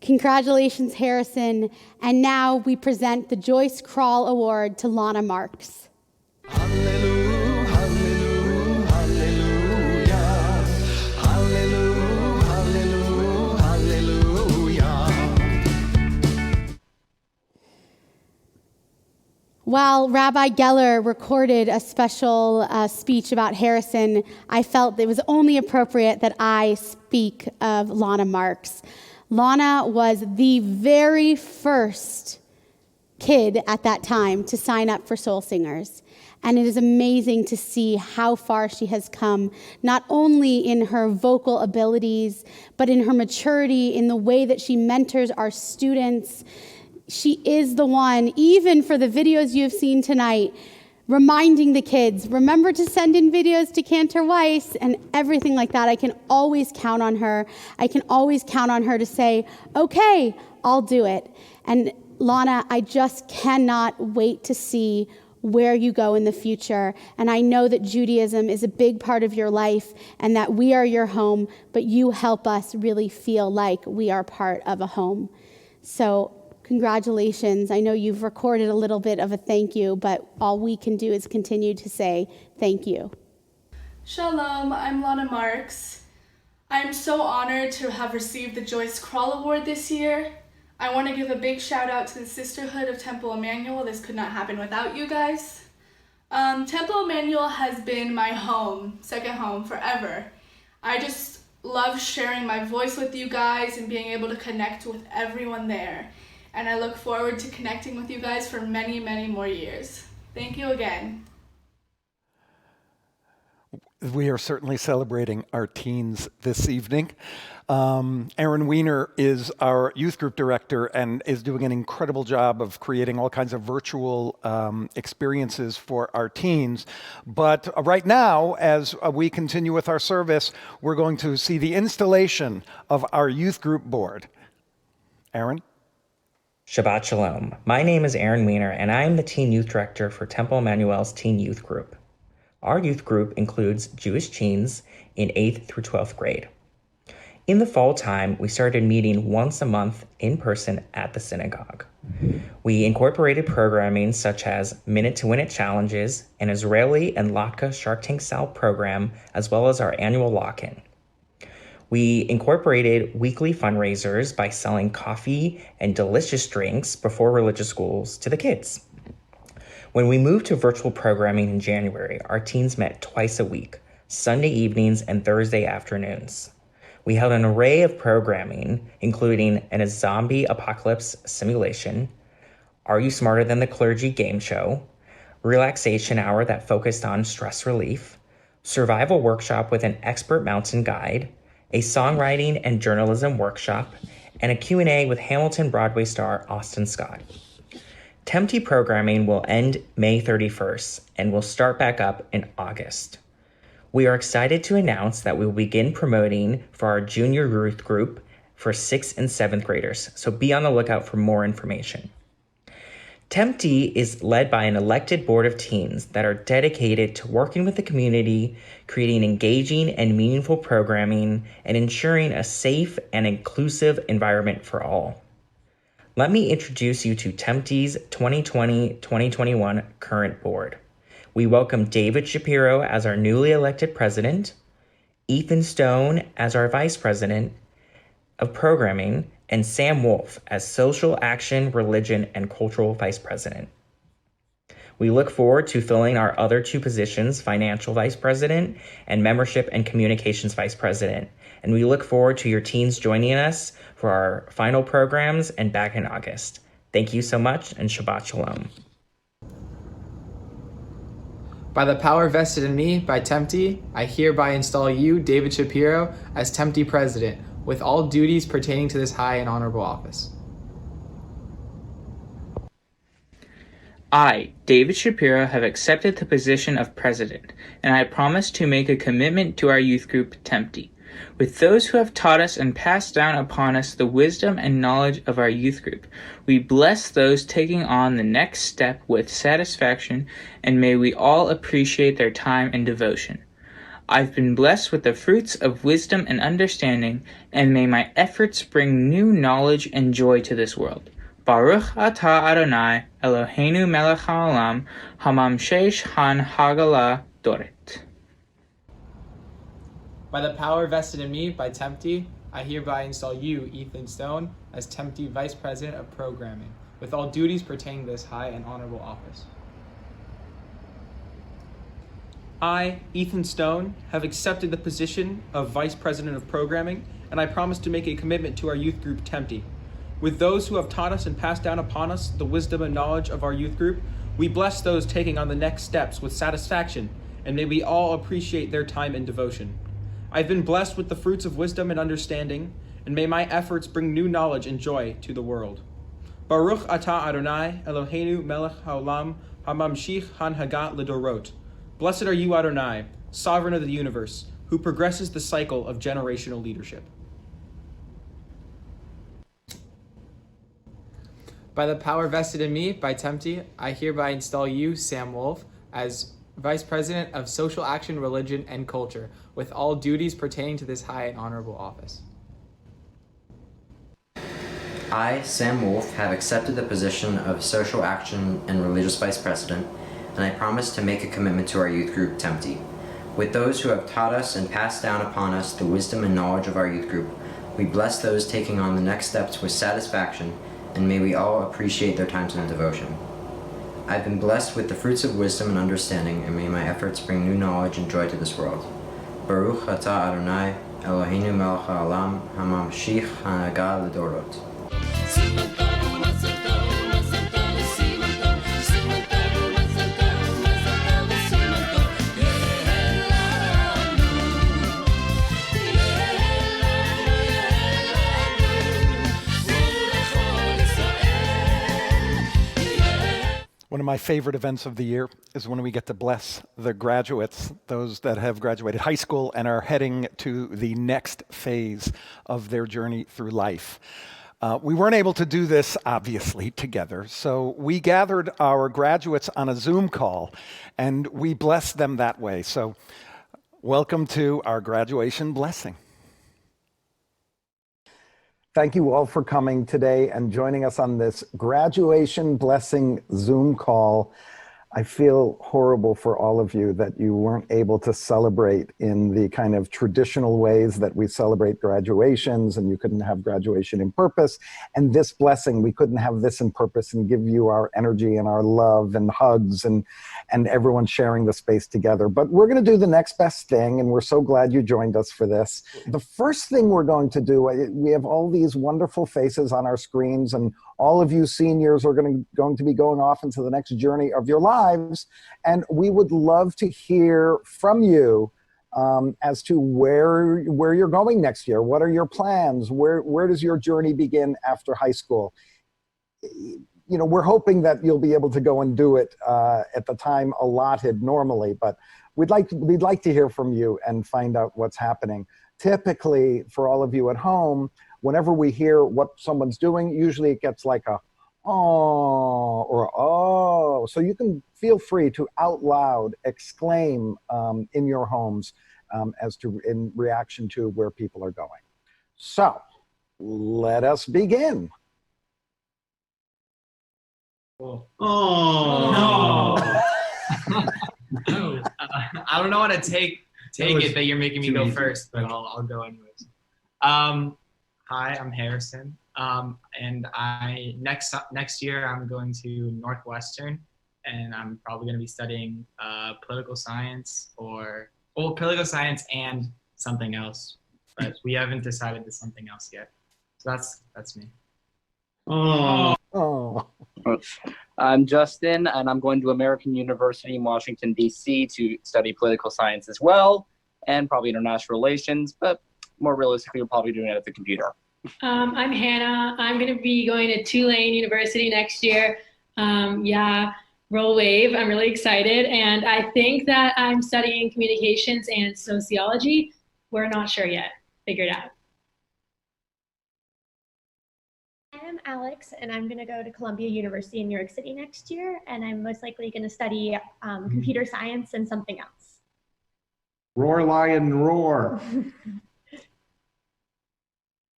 Congratulations, Harrison. And now we present the Joyce Kroll Award to Lana Marks. Hallelujah, hallelujah, hallelujah, hallelujah, hallelujah. While Rabbi Geller recorded a special speech about Harrison, I felt it was only appropriate that I speak of Lana Marks. Lana was the very first kid at that time to sign up for Soul Singers. And it is amazing to see how far she has come, not only in her vocal abilities, but in her maturity, in the way that she mentors our students. She is the one, even for the videos you have seen tonight, reminding the kids, remember to send in videos to Cantor Weiss and everything like that. I can always count on her. I can always count on her to say, okay, I'll do it. And Lana, I just cannot wait to see where you go in the future. And I know that Judaism is a big part of your life and that we are your home, but you help us really feel like we are part of a home. So congratulations. I know you've recorded a little bit of a thank you, but all we can do is continue to say thank you. Shalom, I'm Lana Marks. I'm so honored to have received the Joyce Kroll Award this year. I want to give a big shout out to the Sisterhood of Temple Emmanuel. This could not happen without you guys. Temple Emmanuel has been my home, second home, forever. I just love sharing my voice with you guys and being able to connect with everyone there. And I look forward to connecting with you guys for many, many more years. Thank you again. We are certainly celebrating our teens this evening. Aaron Weiner is our youth group director and is doing an incredible job of creating all kinds of virtual experiences for our teens. But right now, as we continue with our service, we're going to see the installation of our youth group board. Aaron? Shabbat Shalom. My name is Aaron Weiner, and I am the Teen Youth Director for Temple Emmanuel's Teen Youth Group. Our youth group includes Jewish teens in 8th through 12th grade. In the fall time, we started meeting once a month in person at the synagogue. We incorporated programming such as Minute to Win It challenges, an Israeli and Latka Shark Tank style program, as well as our annual lock-in. We incorporated weekly fundraisers by selling coffee and delicious drinks before religious schools to the kids. When we moved to virtual programming in January, our teens met twice a week, Sunday evenings and Thursday afternoons. We held an array of programming, including a zombie apocalypse simulation, Are You Smarter Than the Clergy game show, relaxation hour that focused on stress relief, survival workshop with an expert mountain guide, a songwriting and journalism workshop, and a Q&A with Hamilton Broadway star Austin Scott. Tempty programming will end May 31st and will start back up in August. We are excited to announce that we will begin promoting for our junior youth group for 6th and 7th graders, so be on the lookout for more information. Tempty is led by an elected board of teens that are dedicated to working with the community, creating engaging and meaningful programming, and ensuring a safe and inclusive environment for all. Let me introduce you to Tempty's 2020-2021 current board. We welcome David Shapiro as our newly elected president, Ethan Stone as our vice president of programming, and Sam Wolf as social action, religion, and cultural vice president. We look forward to filling our other two positions, financial vice president and membership and communications vice president. And we look forward to your teens joining us for our final programs and back in August. Thank you so much, and Shabbat Shalom. By the power vested in me by Tempty, I hereby install you, David Shapiro, as Tempty president, with all duties pertaining to this high and honorable office. I, David Shapiro, have accepted the position of president, and I promise to make a commitment to our youth group, Tempty, with those who have taught us and passed down upon us the wisdom and knowledge of our youth group. We bless those taking on the next step with satisfaction, and may we all appreciate their time and devotion. I've been blessed with the fruits of wisdom and understanding, and may my efforts bring new knowledge and joy to this world. Baruch atah Adonai, Eloheinu melech haolam, hamamshesh han hagala doret. By the power vested in me by Tempty, I hereby install you, Ethan Stone, as Tempty vice president of programming, with all duties pertaining to this high and honorable office. I, Ethan Stone, have accepted the position of Vice President of Programming, and I promise to make a commitment to our youth group, Tempty. With those who have taught us and passed down upon us the wisdom and knowledge of our youth group, we bless those taking on the next steps with satisfaction, and may we all appreciate their time and devotion. I've been blessed with the fruits of wisdom and understanding, and may my efforts bring new knowledge and joy to the world. Baruch atah Adonai, Eloheinu melech haolam, hamamshich han hagat ledorot. Blessed are you, Adonai, sovereign of the universe, who progresses the cycle of generational leadership. By the power vested in me by Tempty, I hereby install you, Sam Wolf, as Vice President of Social Action, Religion, and Culture, with all duties pertaining to this high and honorable office. I, Sam Wolf, have accepted the position of Social Action and Religious Vice President, and I promise to make a commitment to our youth group, Tempty. With those who have taught us and passed down upon us the wisdom and knowledge of our youth group, we bless those taking on the next steps with satisfaction, and may we all appreciate their times in devotion. I've been blessed with the fruits of wisdom and understanding, and may my efforts bring new knowledge and joy to this world. Baruch atah Adonai, Eloheinu melech haolam, hamamshich hanaga l'dorot. One of my favorite events of the year is when we get to bless the graduates, those that have graduated high school and are heading to the next phase of their journey through life. We weren't able to do this, obviously, together, so we gathered our graduates on a Zoom call, and we blessed them that way. So welcome to our graduation blessing. Thank you all for coming today and joining us on this graduation blessing Zoom call. I feel horrible for all of you that you weren't able to celebrate in the kind of traditional ways that we celebrate graduations, and you couldn't have graduation in purpose. And this blessing, we couldn't have this in purpose and give you our energy and our love and hugs and everyone sharing the space together. But we're going to do the next best thing, and we're so glad you joined us for this. The first thing we're going to do, we have all these wonderful faces on our screens, and all of you seniors are going to be going off into the next journey of your lives, and we would love to hear from you as to where you're going next year. What are your plans? Where does your journey begin after high school? You know, we're hoping that you'll be able to go and do it at the time allotted normally, but we'd like to hear from you and find out what's happening. Typically, for all of you at home, whenever we hear what someone's doing, usually it gets like a "oh" or "oh." So you can feel free to out loud exclaim in your homes in reaction to where people are going. So let us begin. Oh no! I don't know how to take it that you're making me go first, but I'll go anyways. Hi, I'm Harrison, and next year I'm going to Northwestern, and I'm probably going to be studying political science political science and something else, but we haven't decided to something else yet. So that's me. Oh. I'm Justin, and I'm going to American University in Washington, D.C. to study political science as well, and probably international relations, but more realistically, we're probably doing it at the computer. I'm Hannah. I'm going to be going to Tulane University next year. Roll wave. I'm really excited. And I think that I'm studying communications and sociology. We're not sure yet. Figure it out. I'm Alex, and I'm going to go to Columbia University in New York City next year, and I'm most likely going to study computer science and something else. Roar, lion, roar.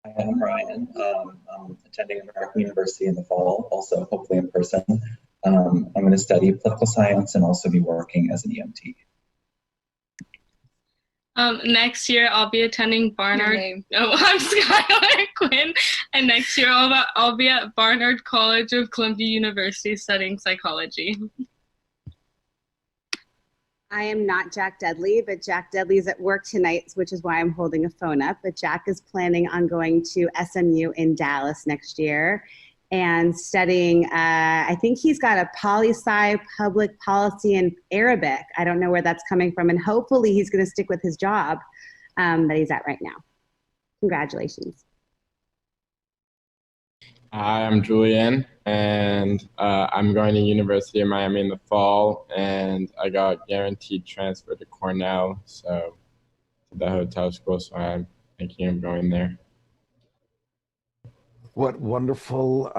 Hi, I'm Ryan. I'm attending American University in the fall, also hopefully in person. I'm going to study political science and also be working as an EMT. Next year I'll be attending Barnard. Oh, I'm Skylar Quinn, and next year I'll be at Barnard College of Columbia University studying psychology. I am not Jack Dudley, but Jack Dudley's at work tonight, which is why I'm holding a phone up. But Jack is planning on going to SMU in Dallas next year and studying, I think he's got a poli-sci, public policy, and Arabic. I don't know where that's coming from. And hopefully he's going to stick with his job that he's at right now. Congratulations. Hi, I'm Julian, and I'm going to University of Miami in the fall, and I got guaranteed transfer to Cornell, so to the hotel school, so I'm thinking of going there. What wonderful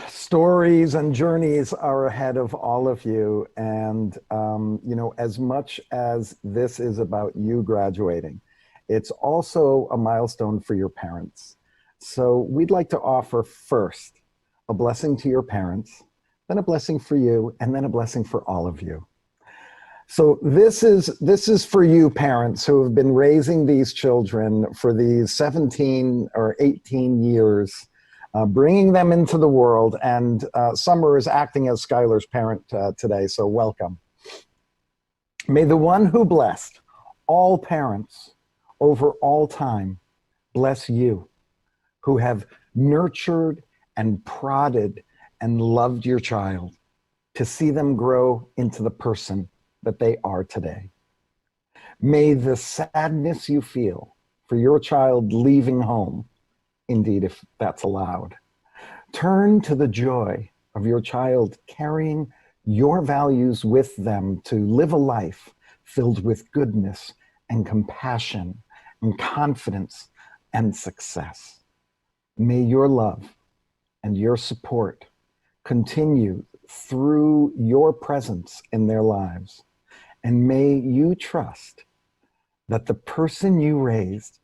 stories and journeys are ahead of all of you. And, you know, as much as this is about you graduating, it's also a milestone for your parents. So we'd like to offer first a blessing to your parents, then a blessing for you, and then a blessing for all of you. So this is for you parents who have been raising these children for these 17 or 18 years, bringing them into the world. And Summer is acting as Skylar's parent today, so welcome. May the one who blessed all parents over all time bless you, who have nurtured and prodded and loved your child to see them grow into the person that they are today. May the sadness you feel for your child leaving home, indeed, if that's allowed, turn to the joy of your child carrying your values with them to live a life filled with goodness and compassion and confidence and success. May your love and your support continue through your presence in their lives. And may you trust that the person you raised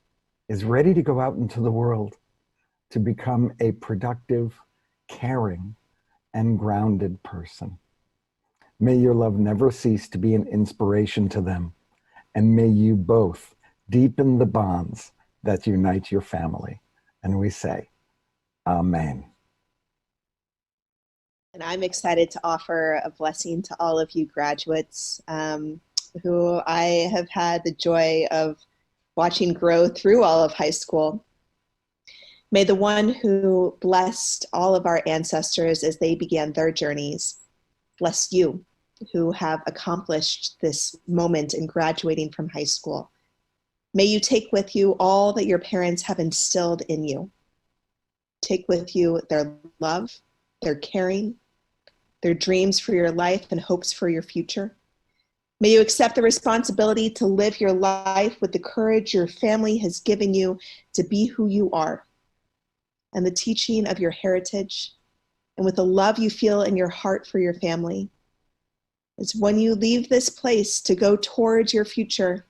is ready to go out into the world to become a productive, caring, and grounded person. May your love never cease to be an inspiration to them, and may you both deepen the bonds that unite your family. And we say, Amen. And I'm excited to offer a blessing to all of you graduates who I have had the joy of watching grow through all of high school. May the one who blessed all of our ancestors as they began their journeys bless you who have accomplished this moment in graduating from high school. May you take with you all that your parents have instilled in you. Take with you their love, their caring, their dreams for your life and hopes for your future. May you accept the responsibility to live your life with the courage your family has given you to be who you are, and the teaching of your heritage, and with the love you feel in your heart for your family. As when you leave this place to go towards your future,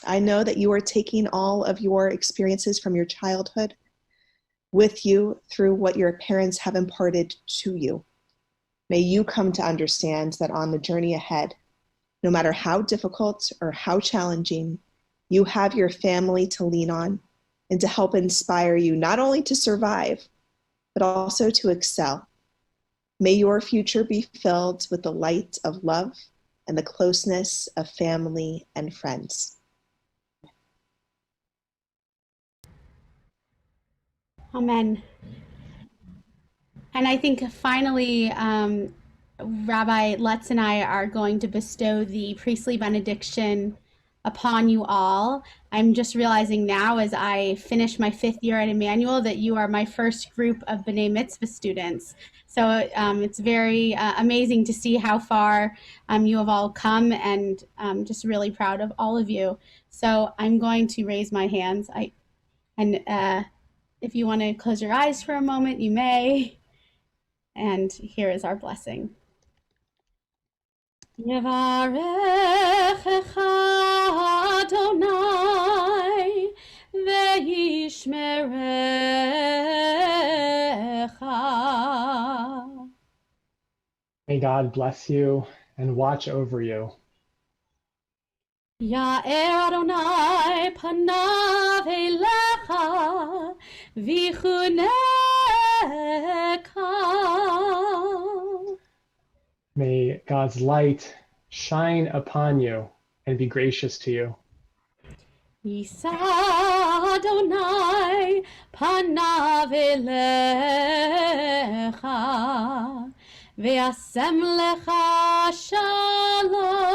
I know that you are taking all of your experiences from your childhood with you through what your parents have imparted to you. May you come to understand that on the journey ahead, no matter how difficult or how challenging, you have your family to lean on and to help inspire you not only to survive, but also to excel. May your future be filled with the light of love and the closeness of family and friends. Amen. And I think finally, Rabbi Lutz and I are going to bestow the priestly benediction upon you all. I'm just realizing now as I finish my 5th year at Emmanuel that you are my first group of B'nai Mitzvah students. So it's very amazing to see how far you have all come, and I'm just really proud of all of you. So I'm going to raise my hands. If you want to close your eyes for a moment, you may. And here is our blessing. Yevarechecha Adonai ve'yishmerecha. May God bless you and watch over you. Ya'er Adonai panav elecha v'chuneka. May God's light shine upon you and be gracious to you. Yisa Adonai panav elecha ve'asem lecha shalom.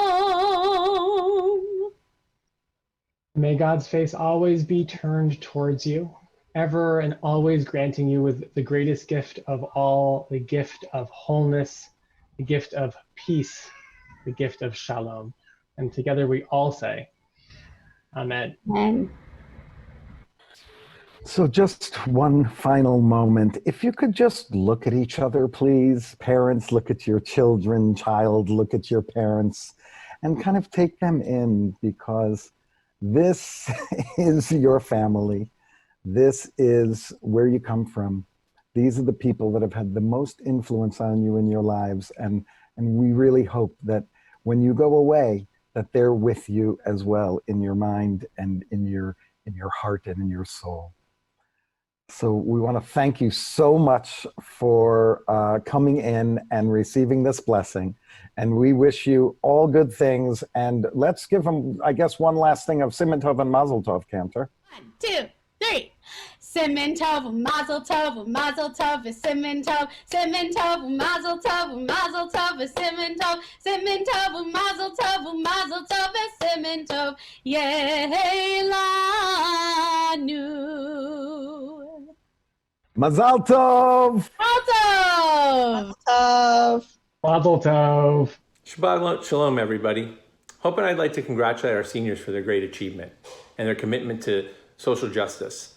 May God's face always be turned towards you, ever and always granting you with the greatest gift of all, the gift of wholeness, the gift of peace, the gift of shalom. And together we all say, Amen. Amen. So just one final moment. If you could just look at each other, please. Parents, look at your children. Child, look at your parents. And kind of take them in, because this is your family. This is where you come from. These are the people that have had the most influence on you in your lives. And we really hope that when you go away, that they're with you as well in your mind and in your heart and in your soul. So we want to thank you so much for coming in and receiving this blessing. And we wish you all good things. And let's give them, I guess, one last thing of Siman Tov and Mazel Tov, Cantor. 1, 2, 3. Siman Tov, Mazel Tov, Mazel Tov, Siman Tov, Siman Tov, Mazel Tov, Mazel Tov, Siman Tov, Siman Tov, Mazel Tov, Mazel Tov, Siman Tov, Yehelanu. Mazal Tov! Mazel Tov! Mazel Tov! Shabbat Shalom, everybody. Hope and I'd like to congratulate our seniors for their great achievement and their commitment to social justice.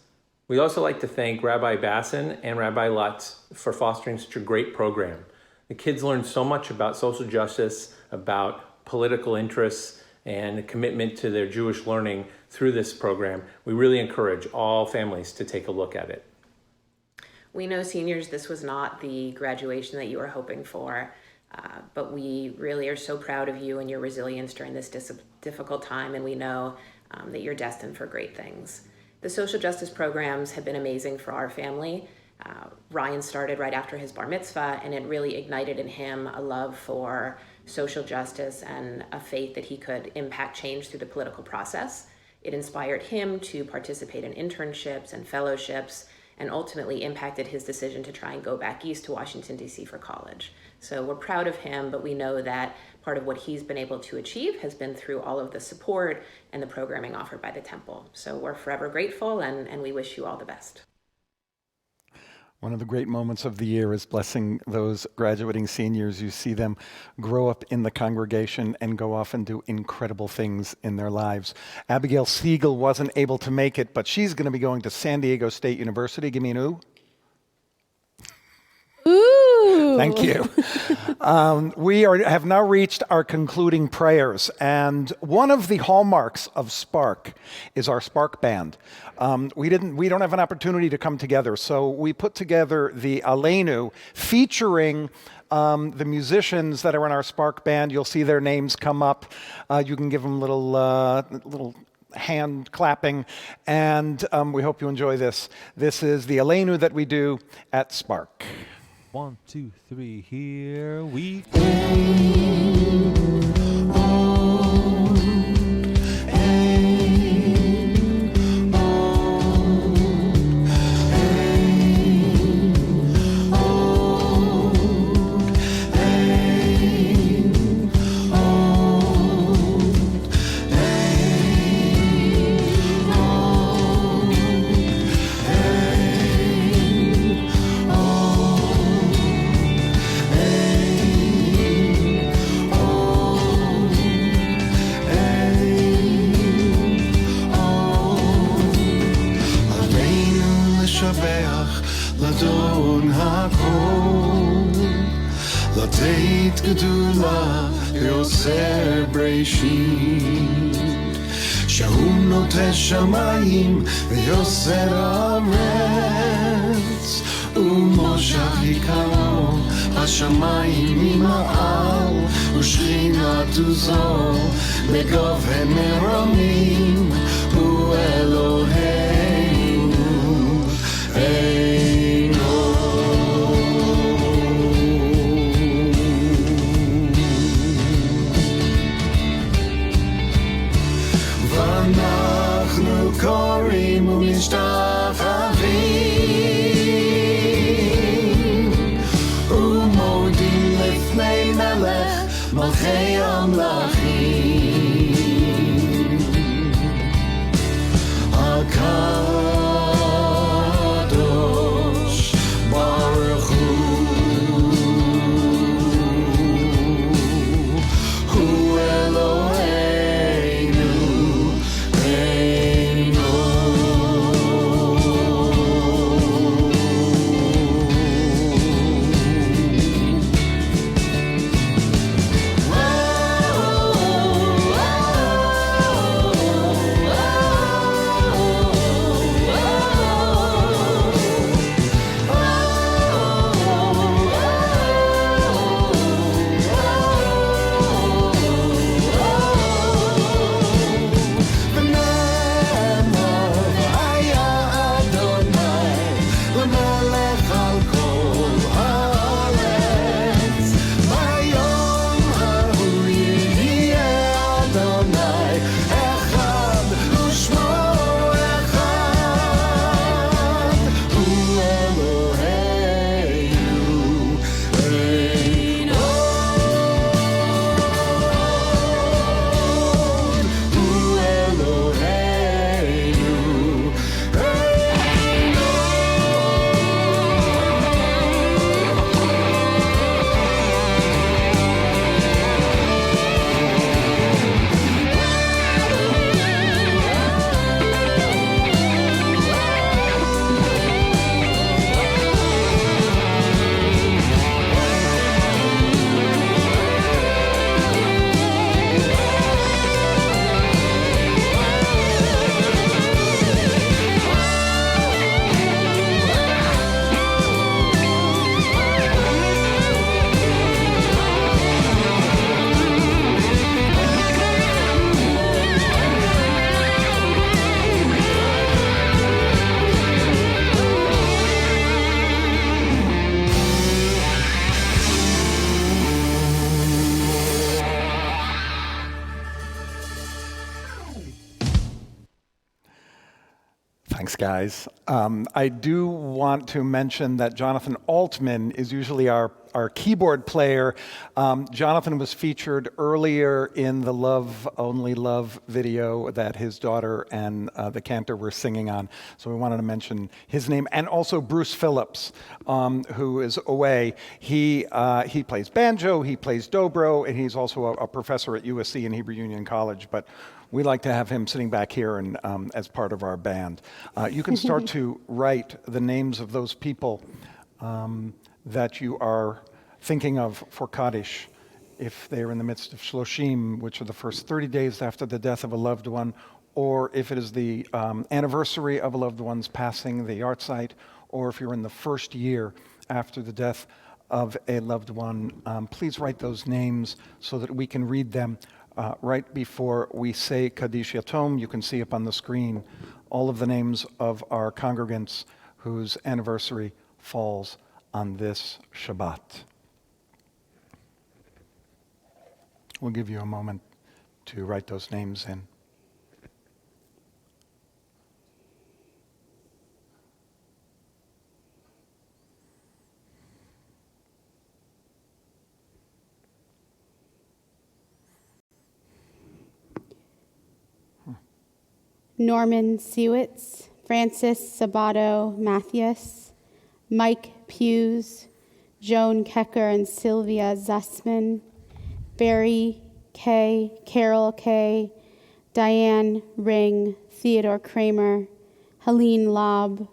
We'd also like to thank Rabbi Bassin and Rabbi Lutz for fostering such a great program. The kids learned so much about social justice, about political interests, and a commitment to their Jewish learning through this program. We really encourage all families to take a look at it. We know, seniors, this was not the graduation that you were hoping for, but we really are so proud of you and your resilience during this difficult time, and we know that you're destined for great things. The social justice programs have been amazing for our family. Ryan started right after his bar mitzvah, and it really ignited in him a love for social justice and a faith that he could impact change through the political process. It inspired him to participate in internships and fellowships, and ultimately impacted his decision to try and go back east to Washington, D.C. for college. So we're proud of him, but we know that part of what he's been able to achieve has been through all of the support and the programming offered by the temple. So we're forever grateful, and we wish you all the best. One of the great moments of the year is blessing those graduating seniors. You see them grow up in the congregation and go off and do incredible things in their lives. Abigail Siegel wasn't able to make it, but she's going to be going to San Diego State University. Give me an ooh. Ooh. Thank you. We have now reached our concluding prayers, and one of the hallmarks of Spark is our Spark Band. We don't have an opportunity to come together, so we put together the Aleinu featuring the musicians that are in our Spark Band. You'll see their names come up. You can give them little hand clapping, and we hope you enjoy this. This is the Aleinu that we do at Spark. 1, 2, 3, here we לדון הכל, לתת גדולה יוצר בראשית, שהוא נוטה שמיים ויוצר ארץ, ומושך עיקרו השמיים ממעל, ושכינתו זו בגובה מרמים, הוא אלוהינו. ואנחנו קוראים ומשתחווים ומודים לפני מלך מלכי המלכים הקדוש ברוך הוא אלוהינו Thanks, guys. I do want to mention that Jonathan Altman is usually our keyboard player. Jonathan was featured earlier in the Love Only Love video that his daughter and the cantor were singing on. So we wanted to mention his name. And also Bruce Phillips, who is away. He plays banjo, he plays dobro, and he's also a professor at USC and Hebrew Union College. But we like to have him sitting back here and as part of our band. You can start to write the names of those people that you are thinking of for Kaddish, if they're in the midst of Shloshim, which are the first 30 days after the death of a loved one, or if it is the anniversary of a loved one's passing, the yard site, or if you're in the first year after the death of a loved one. Please write those names so that we can read them right before we say Kaddish Yatom. You can see up on the screen all of the names of our congregants whose anniversary falls on this Shabbat. We'll give you a moment to write those names in. Norman Sewitz, Francis Sabato Mathias, Mike Hughes, Joan Kecker and Sylvia Zussman, Barry K., Carol K., Diane Ring, Theodore Kramer, Helene Lobb,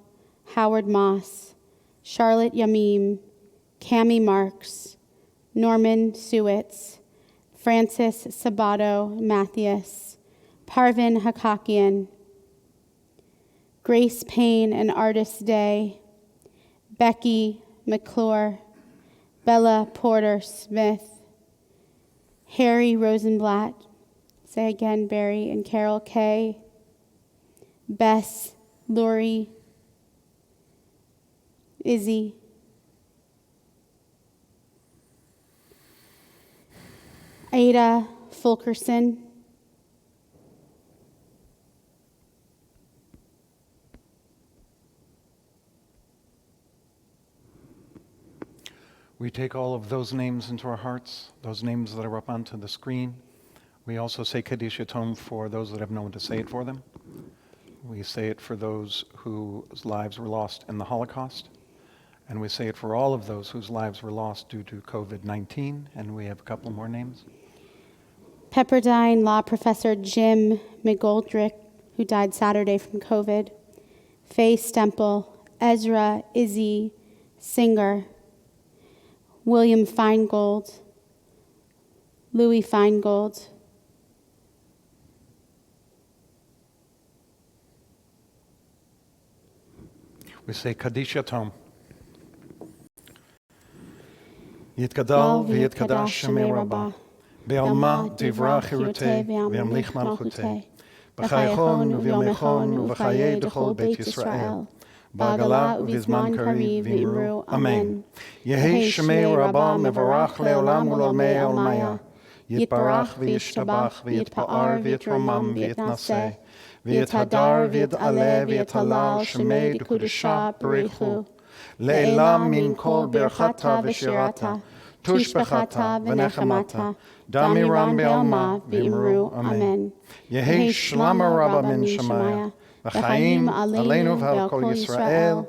Howard Moss, Charlotte Yamim, Cami Marks, Norman Sewitz, Francis Sabato Mathias, Parvin Hakakian, Grace Payne and Artist Day, Becky McClure, Bella Porter Smith, Harry Rosenblatt, say again, Barry and Carol K., Bess, Lori, Izzy, Ada Fulkerson, We take all of those names into our hearts, those names that are up onto the screen. We also say Kaddish Yatom for those that have no one to say it for them. We say it for those whose lives were lost in the Holocaust. And we say it for all of those whose lives were lost due to COVID-19. And we have a couple more names. Pepperdine law professor Jim McGoldrick, who died Saturday from COVID. Faye Stemple, Ezra Izzy Singer, William Feingold, Louis Feingold, we say Kaddish Yatom. Yitgadal v'yitkadash shemei Rabbah, be'alma divra chirutei v'yamlich malchutei, b'chaychon u'v'yomechon u'v'chayei d'chol Beit Yisrael, ba'agala u'v'zman kariv v'imru Amen. Yehi shemei Rabbah mevarach le'olam u'l'olmei olmaya, yitbarach v'yishtabach v'yitpa'ar v'yitromam v'yitnaseh, v'yithadar v'yit'aleh v'yithalal shemei d'kudusha b'richu, le'elam min kol birchata v'shirata, tushbechata v'nechamata, damiram be'alma v'imru Amen. Yehi shlama Rabbah min Shemaya, v'chaim aleinu v'al kol Yisrael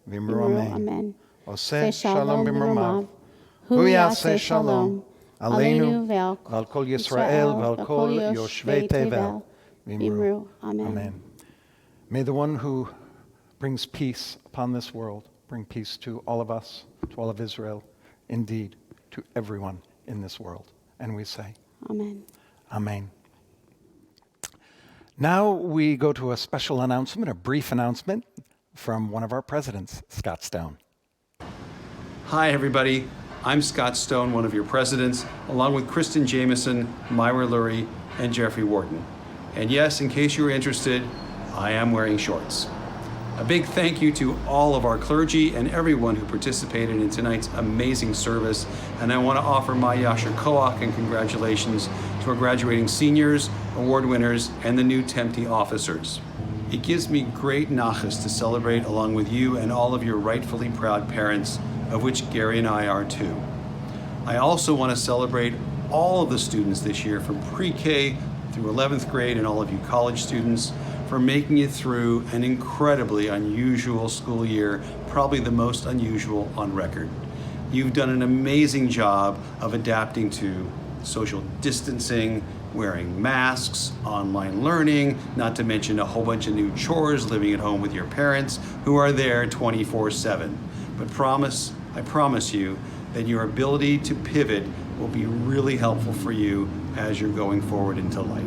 v'imru Amen. Oseh shalom b'mromav, hu yaseh shalom aleinu v'al kol Yisrael v'al kol yoshvei tevel v'imru Amen. May the one who brings peace upon this world bring peace to all of us, to all of Israel, indeed, to everyone in this world. And we say, Amen. Amen. Now we go to a special announcement, a brief announcement from one of our presidents, Scott Stone. Hi, everybody. I'm Scott Stone, one of your presidents, along with Kristen Jameson, Myra Lurie, and Jeffrey Wharton. And yes, in case you were interested, I am wearing shorts. A big thank you to all of our clergy and everyone who participated in tonight's amazing service. And I want to offer my Yasher Koach and congratulations to our graduating seniors, award winners, and the new Tempty officers. It gives me great nachas to celebrate along with you and all of your rightfully proud parents, of which Gary and I are too. I also want to celebrate all of the students this year from pre-K through 11th grade and all of you college students for making it through an incredibly unusual school year, probably the most unusual on record. You've done an amazing job of adapting to social distancing, wearing masks, online learning, not to mention a whole bunch of new chores, living at home with your parents who are there 24/7. But I promise you that your ability to pivot will be really helpful for you as you're going forward into life.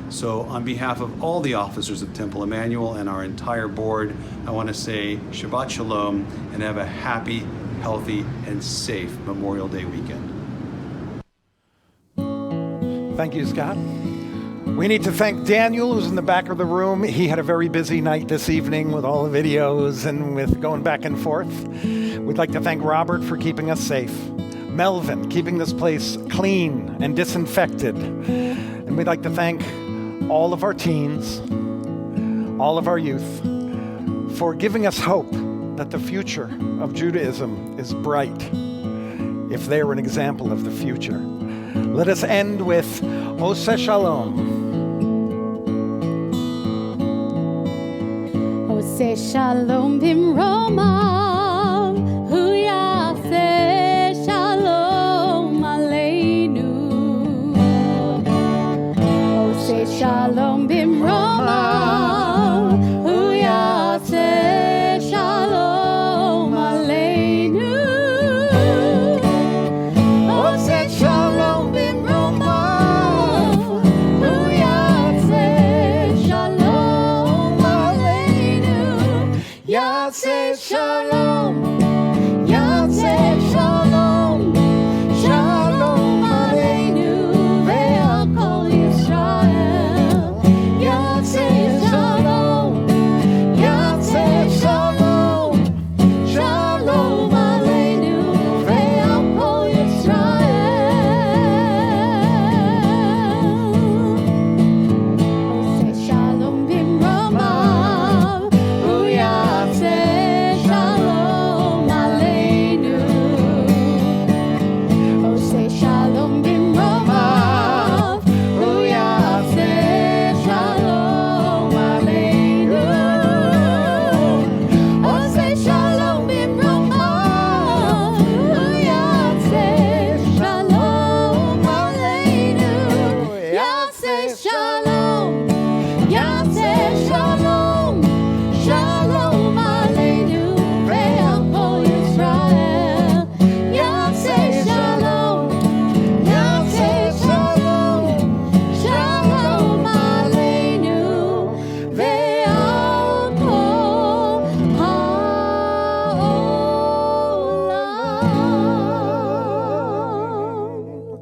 So on behalf of all the officers of Temple Emmanuel and our entire board, I want to say Shabbat Shalom and have a happy, healthy, and safe Memorial Day weekend. Thank you, Scott. We need to thank Daniel, who's in the back of the room. He had a very busy night this evening with all the videos and with going back and forth. We'd like to thank Robert for keeping us safe. Melvin, keeping this place clean and disinfected. And we'd like to thank all of our teens, all of our youth, for giving us hope that the future of Judaism is bright, if they're an example of the future. Let us end with Oseh Shalom. Oseh Shalom bimromav, hu yaseh shalom aleinu. Oseh Shalom bimromav, hu yaseh shalom aleinu. Oseh Shalom bimromav, hu yaseh shalom aleinu. Yaseh shalom, yaseh shalom, shalom aleinu ve'al kol Yisrael. Yaseh shalom, yaseh shalom, shalom aleinu ve'al kol Yisrael. Oseh shalom bimromav, hu yaseh shalom aleinu. Oseh shalom bimromav, hu yaseh shalom aleinu. Oseh shalom bimromav, hu yaseh shalom aleinu. Yaseh shalom, yaseh shalom, shalom aleinu ve'al kol Yisrael. Yaseh shalom, yaseh shalom, shalom aleinu ve'al kol ha'olam.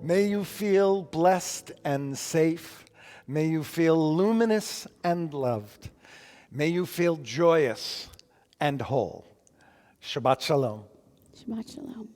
May you feel blessed and safe. May you feel luminous and loved. May you feel joyous and whole. Shabbat Shalom. Shabbat Shalom.